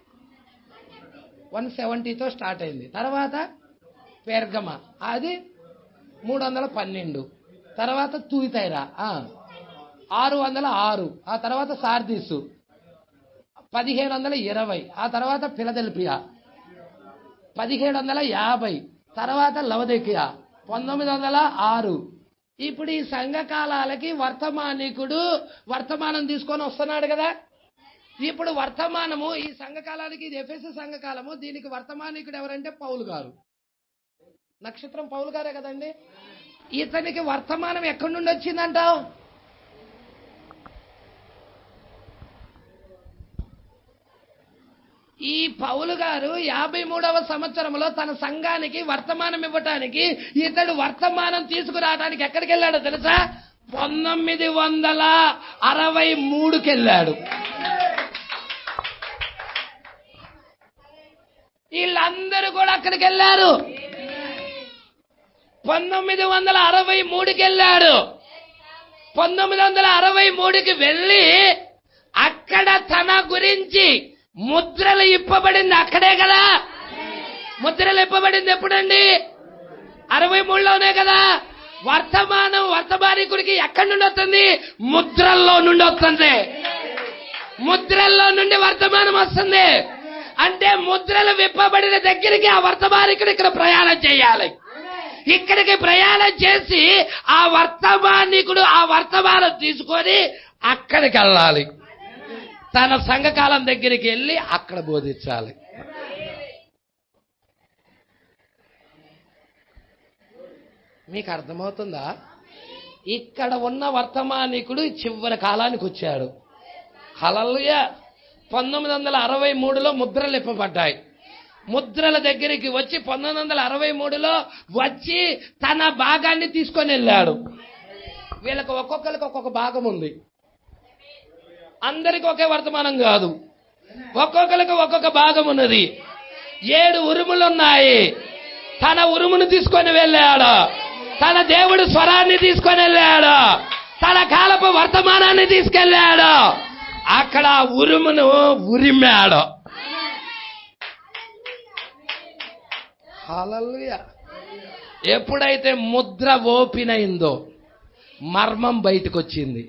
170తో స్టార్ట్ అయింది. తర్వాత పెర్గమ, అది 312. తర్వాత తూయితైరా 606. ఆ తర్వాత సార్దీసు 1520. ఆ తర్వాత ఫిలదెల్ఫియా 1750. తర్వాత లవదీకియా 1906. ఇప్పుడు ఈ సంఘకాలాలకి వర్తమానికుడు వర్తమానం తీసుకొని వస్తున్నాడు కదా. ఇప్పుడు వర్తమానము ఈ సంఘకాలానికి, ఇది ఎఫెసు సంఘకాలము, దీనికి వర్తమానికుడు ఎవరంటే పౌలు గారు. నక్షత్రం పౌలు గారే కదండి. ఇతనికి వర్తమానం ఎక్కడి నుండి వచ్చిందంటావు? ఈ పౌలు గారు 53వ సంవత్సరంలో తన సంఘానికి వర్తమానం ఇవ్వటానికి, ఇతడు వర్తమానం తీసుకురావడానికి ఎక్కడికి వెళ్ళాడో తెలుసా? 1963కి వెళ్ళాడు. వీళ్ళందరూ కూడా అక్కడికి వెళ్ళారు. 1963కి వెళ్ళాడు. 1963కి వెళ్ళి అక్కడ తన గురించి ముద్రలు ఇప్పబడింది అక్కడే కదా. ముద్రలు ఇప్పబడింది ఎప్పుడండి? 63లోనే కదా. వర్తమానికుడికి ఎక్కడి నుండి వస్తుంది? ముద్రల్లో నుండి వస్తుంది. ముద్రల్లో నుండి వర్తమానం వస్తుంది. అంటే ముద్రలు విప్పబడిన దగ్గరికి ఆ వర్తమానికుడు ఇక్కడ ప్రయాణం చేయాలి. ఇక్కడికి ప్రయాణం చేసి ఆ వర్తమానికుడు ఆ వర్తమానం తీసుకొని అక్కడికి వెళ్ళాలి. తన సంఘకాలం దగ్గరికి వెళ్ళి అక్కడ బోధించాలి. మీకు అర్థమవుతుందా? ఇక్కడ ఉన్న వర్తమానికుడు చివరి కాలానికి వచ్చాడు. హల్లెలూయా. 1963లో ముద్రలు ఇప్పబడ్డాయి. ముద్రల దగ్గరికి వచ్చి 1963లో వచ్చి తన భాగాన్ని తీసుకొని వెళ్ళాడు. వీళ్ళకి ఒక్కొక్కరికి ఒక్కొక్క భాగం ఉంది. అందరికి ఒకే వర్తమానం కాదు, ఒక్కొక్కరికి ఒక్కొక్క భాగం ఉన్నది. 7 ఉరుములు ఉన్నాయి. తన ఉరుమును తీసుకొని వెళ్ళాడు. తన దేవుడు స్వరాన్ని తీసుకొని వెళ్ళాడు. తన కాలపు వర్తమానాన్ని తీసుకెళ్ళాడు. అక్కడ ఉరుమును ఉరిమాడు. హల్లెలూయా. ఎప్పుడైతే ముద్ర ఓపెన్ అయిందో మర్మం బయటకు వచ్చింది.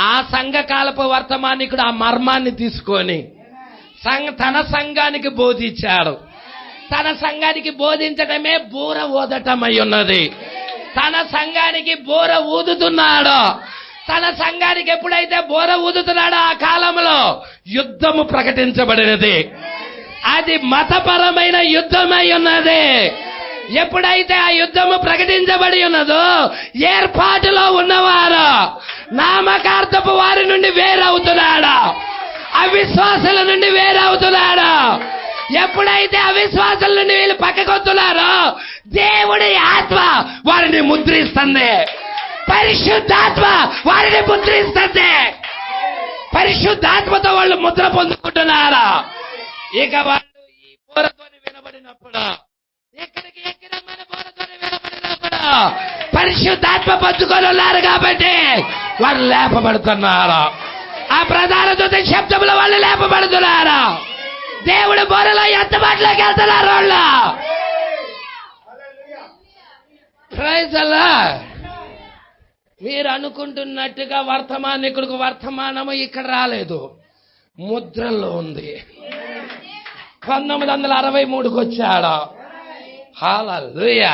ఆ సంఘకాలపు వర్తమానికుడు ఆ మర్మాన్ని తీసుకొని తన సంఘానికి బోధించాడు. తన సంఘానికి బోధించడమే బూర ఊదటమై ఉన్నది. తన సంఘానికి బూర ఊదుతున్నాడు. తన సంఘానికి ఎప్పుడైతే బూర ఊదుతున్నాడో ఆ కాలంలో యుద్ధము ప్రకటించబడినది. అది మతపరమైన యుద్ధమై ఉన్నది. ఎప్పుడైతే ఆ యుద్ధము ప్రకటించబడి ఉన్నదో ఏర్పాటులో ఉన్నవారు నామకార్థపు వారి నుండి వేరవుతున్నాడు. అవిశ్వాసుల నుండి వేరవుతున్నాడు. ఎప్పుడైతే అవిశ్వాసుల నుండి వీళ్ళు పక్కకొస్తున్నారో దేవుడి ఆత్మ వారిని ముద్రిస్తుంది. పరిశుద్ధాత్మ వారిని ముద్రిస్తుంది. పరిశుద్ధాత్మతో వాళ్ళు ముద్ర పొందుకుంటున్నారు. ఇక వాళ్ళు ఈ బోరతోని వినబడినప్పుడు, ఎక్కడికి ఎక్కిరమ్మని బోరతోని వినబడినప్పుడు పరిశుద్ధాత్మ పంచుకొని ఉన్నారు కాబట్టి వాళ్ళు లేపబడుతున్నారు. ఆ ప్రధాన దూత శబ్దంలో వాళ్ళు లేపబడుతున్నారు. దేవుడు బోరలో ఎంత మాటలోకి వెళ్తున్నారు వాళ్ళు. Praise the Lord. మీరు అనుకుంటున్నట్టుగా వర్తమానికుడికి వర్తమానము ఇక్కడ రాలేదు, ముద్రల్లో ఉంది. 1963కి వచ్చాడు. హల్లెలూయా.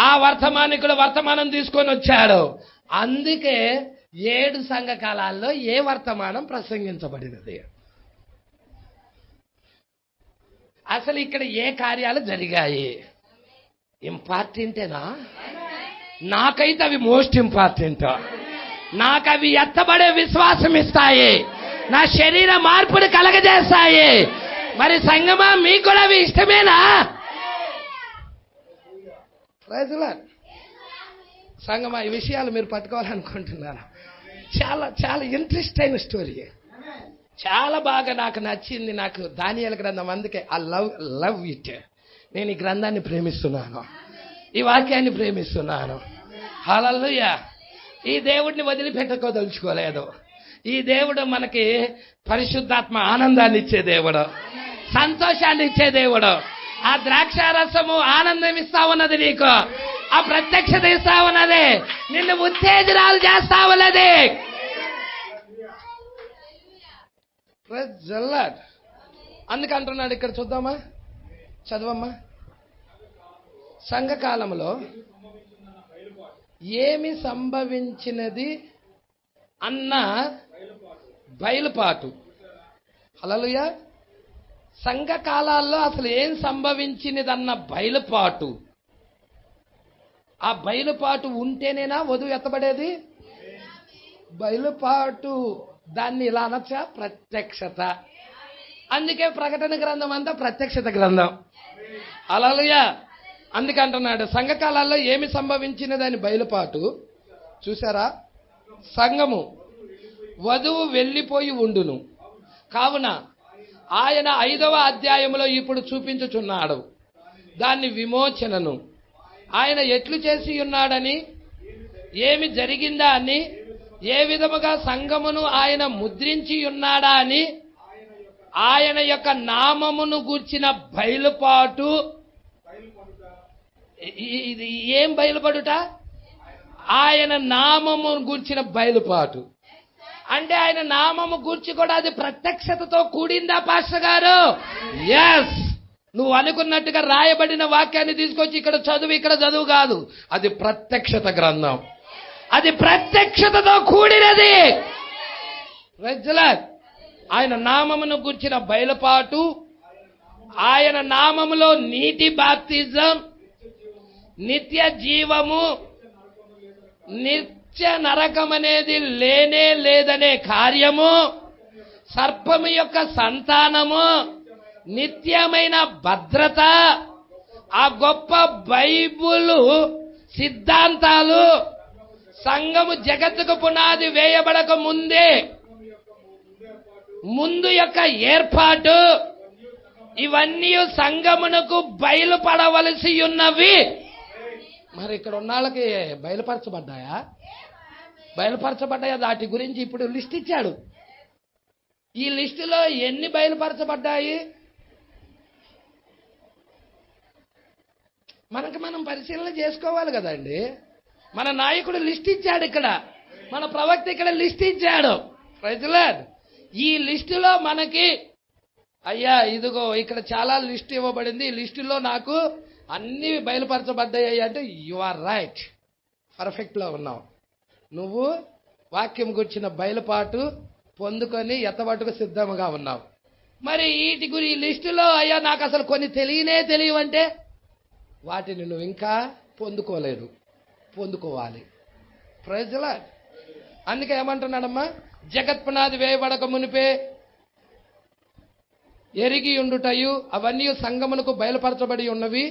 ఆ వర్తమానికుడు వర్తమానం తీసుకొని వచ్చాడు. అందుకే 7 సంఘకాలాల్లో ఏ వర్తమానం ప్రసంగించబడినది? అసలు ఇక్కడ ఏ కార్యాలు జరిగాయి? ఇంపార్టెంటేనా? నాకైతే అవి మోస్ట్ ఇంపార్టెంట్. నాకు అవి ఎత్తబడే విశ్వాసం ఇస్తాయి, నా శరీర మార్పుని కలగజేస్తాయి. మరి సంగమా, మీకు కూడా అవి ఇష్టమేనా? సంగమా, ఈ విషయాలు మీరు పట్టుకోవాలనుకుంటున్నారా? చాలా చాలా ఇంట్రెస్ట్ అయిన స్టోరీ, చాలా బాగా నాకు నచ్చింది. నాకు దానియేలు గ్రంథం, అందుకే ఐ లవ్ ఇట్. నేను ఈ గ్రంథాన్ని ప్రేమిస్తున్నాను, ఈ వాక్యాన్ని ప్రేమిస్తున్నాను. హల్లెలూయా. ఈ దేవుడిని వదిలిపెట్టుకోదలుచుకోలేదు. ఈ దేవుడు మనకి పరిశుద్ధాత్మ ఆనందాన్ని ఇచ్చే దేవుడు, సంతోషాన్ని ఇచ్చే దేవుడు. ఆ ద్రాక్షారసము ఆనందం ఇస్తా ఉన్నది నీకు, ఆ ప్రత్యక్షత ఇస్తా ఉన్నది, నిన్ను ఉత్తేజనాలు చేస్తా ఉన్నది. అందుకంటున్నాడు ఇక్కడ, చూద్దామా, చదవమ్మా. సంఘకాలంలో ఏమి సంభవించినది అన్న బయలుపాటు. హల్లెలూయా. సంఘకాలాల్లో అసలు ఏం సంభవించినదన్న బయలుపాటు. ఆ బయలుపాటు ఉంటేనేనా వధువు ఎత్తబడేది? బయలుపాటు, దాన్ని ఇలా అనొచ్చా? ప్రత్యక్షత. అందుకే ప్రకటన గ్రంథం అంతా ప్రత్యక్షత గ్రంథం. హల్లెలూయా. అందుకంటున్నాడు సంఘకాలాల్లో ఏమి సంభవించినదని బయలుపాటు. చూసారా? సంఘము వధువు వెళ్ళిపోయి ఉండును కావున ఆయన 5వ అధ్యాయంలో ఇప్పుడు చూపించుచున్నాడు దాన్ని విమోచనను. ఆయన ఎట్లు చేసి ఉన్నాడని, ఏమి జరిగిందా అని, ఏ విధముగా సంఘమును ఆయన ముద్రించి ఉన్నాడా అని, ఆయన యొక్క నామమును గూర్చిన బయలుపాటు. ఇది ఏం బయలుపడుట? ఆయన నామము గూర్చిన బయలుపాటు. అంటే ఆయన నామము గూర్చి కూడా అది ప్రత్యక్షతతో కూడిందా పాస్టర్ గారు? ఎస్. నువ్వు అనుకున్నట్టుగా రాయబడిన వాక్యాన్ని తీసుకొచ్చి ఇక్కడ చదువు కాదు, అది ప్రత్యక్షత గ్రంథం, అది ప్రత్యక్షతతో కూడినది. ఆయన నామమును గూర్చిన బయలుపాటు, ఆయన నామములో నీటి బాప్తిజం, నిత్య జీవము, నిత్య నరకం అనేది లేనే లేదనే కార్యము, సర్పము యొక్క సంతానము, నిత్యమైన భద్రత, ఆ గొప్ప బైబులు సిద్ధాంతాలు, సంఘము జగత్తుకు పునాది వేయబడక ముందు యొక్క ఏర్పాటు, ఇవన్నీ సంఘమునకు బయలుపడవలసి ఉన్నవి. మరి ఇక్కడ ఉన్న వాళ్ళకి బయలుపరచబడ్డాయా? వాటి గురించి ఇప్పుడు లిస్ట్ ఇచ్చాడు. ఈ లిస్టులో ఎన్ని బయలుపరచబడ్డాయి? మనం పరిశీలన చేసుకోవాలి కదండి. మన నాయకుడు లిస్ట్ ఇచ్చాడు ఇక్కడ, మన ప్రవక్త ఇక్కడ లిస్ట్ ఇచ్చాడు. Praise Lord. ఈ లిస్టులో మనకి, అయ్యా ఇదిగో ఇక్కడ చాలా లిస్ట్ ఇవ్వబడింది, ఈ లిస్టులో నాకు అన్ని బయలుపరచబడ్డాయి అంటే యు ఆర్ రైట్, పర్ఫెక్ట్ లో ఉన్నావు. నువ్వు వాక్యం గురించిన బయలుపాటు పొందుకొని ఎత్తబట్టుకు సిద్ధంగా ఉన్నావు. మరి వీటి గురి ఈ లిస్టులో అయ్యా నాకు అసలు కొన్ని తెలియవంటే వాటిని నువ్వు ఇంకా పొందుకోలేదు, పొందుకోవాలి. Praise Lord. అందుకే ఏమంటున్నాడమ్మా, జగత్పునాది వేయబడక మునిపే ఎరిగి ఉండుటయు అవన్నీ సంఘమునకు బయలుపరచబడి ఉన్నవి,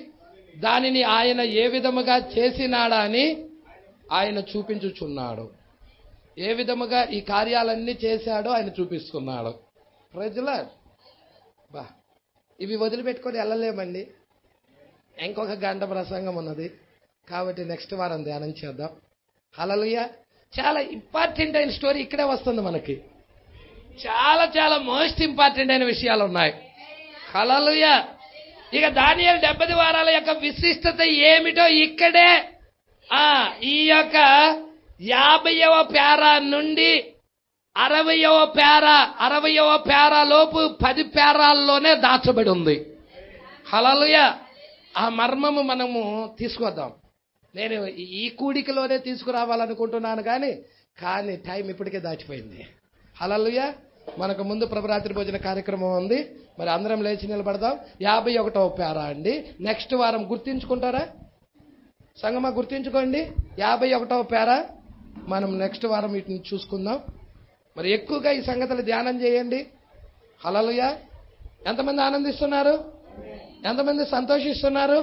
దానిని ఆయన ఏ విధముగా చేసినాడా అని ఆయన చూపించుచున్నాడు. ఏ విధముగా ఈ కార్యాలన్నీ చేశాడో ఆయన చూపిస్తున్నాడు. Praise Lord. బా, ఇవి వదిలిపెట్టుకొని వెళ్ళలేమండి. ఇంకొక గంట ప్రసంగం ఉన్నది కాబట్టి నెక్స్ట్ వారం ధ్యానం చేద్దాం. హల్లెలూయా. చాలా ఇంపార్టెంట్ అయిన స్టోరీ ఇక్కడే వస్తుంది మనకి. చాలా చాలా మోస్ట్ ఇంపార్టెంట్ అయిన విషయాలు ఉన్నాయి. హల్లెలూయా. ఇక దానియేలు 70 వారాల యొక్క విశిష్టత ఏమిటో ఇక్కడే ఈ యొక్క 50వ పారా నుండి 60వ పేరా లోపు 10 పేరాల్లోనే దాచబడి ఉంది. హల్లెలూయా. ఆ మర్మము మనము తీసుకొద్దాం. నేను ఈ కూడికలోనే తీసుకురావాలనుకుంటున్నాను కానీ టైం ఇప్పటికే దాటిపోయింది. హల్లెలూయా. మనకు ముందు ప్రభరాత్రి భోజన కార్యక్రమం ఉంది. మరి అందరం లేచి నిలబడదాం. 51వ పేరా అండి. నెక్స్ట్ వారం గుర్తించుకుంటారా సంగమా? గుర్తించుకోండి. 51వ పేరా మనం నెక్స్ట్ వారం వీటిని చూసుకుందాం. మరి ఎక్కువగా ఈ సంగతులు ధ్యానం చేయండి. హల్లెలూయా. ఎంతమంది ఆనందిస్తున్నారు? ఎంతమంది సంతోషిస్తున్నారు?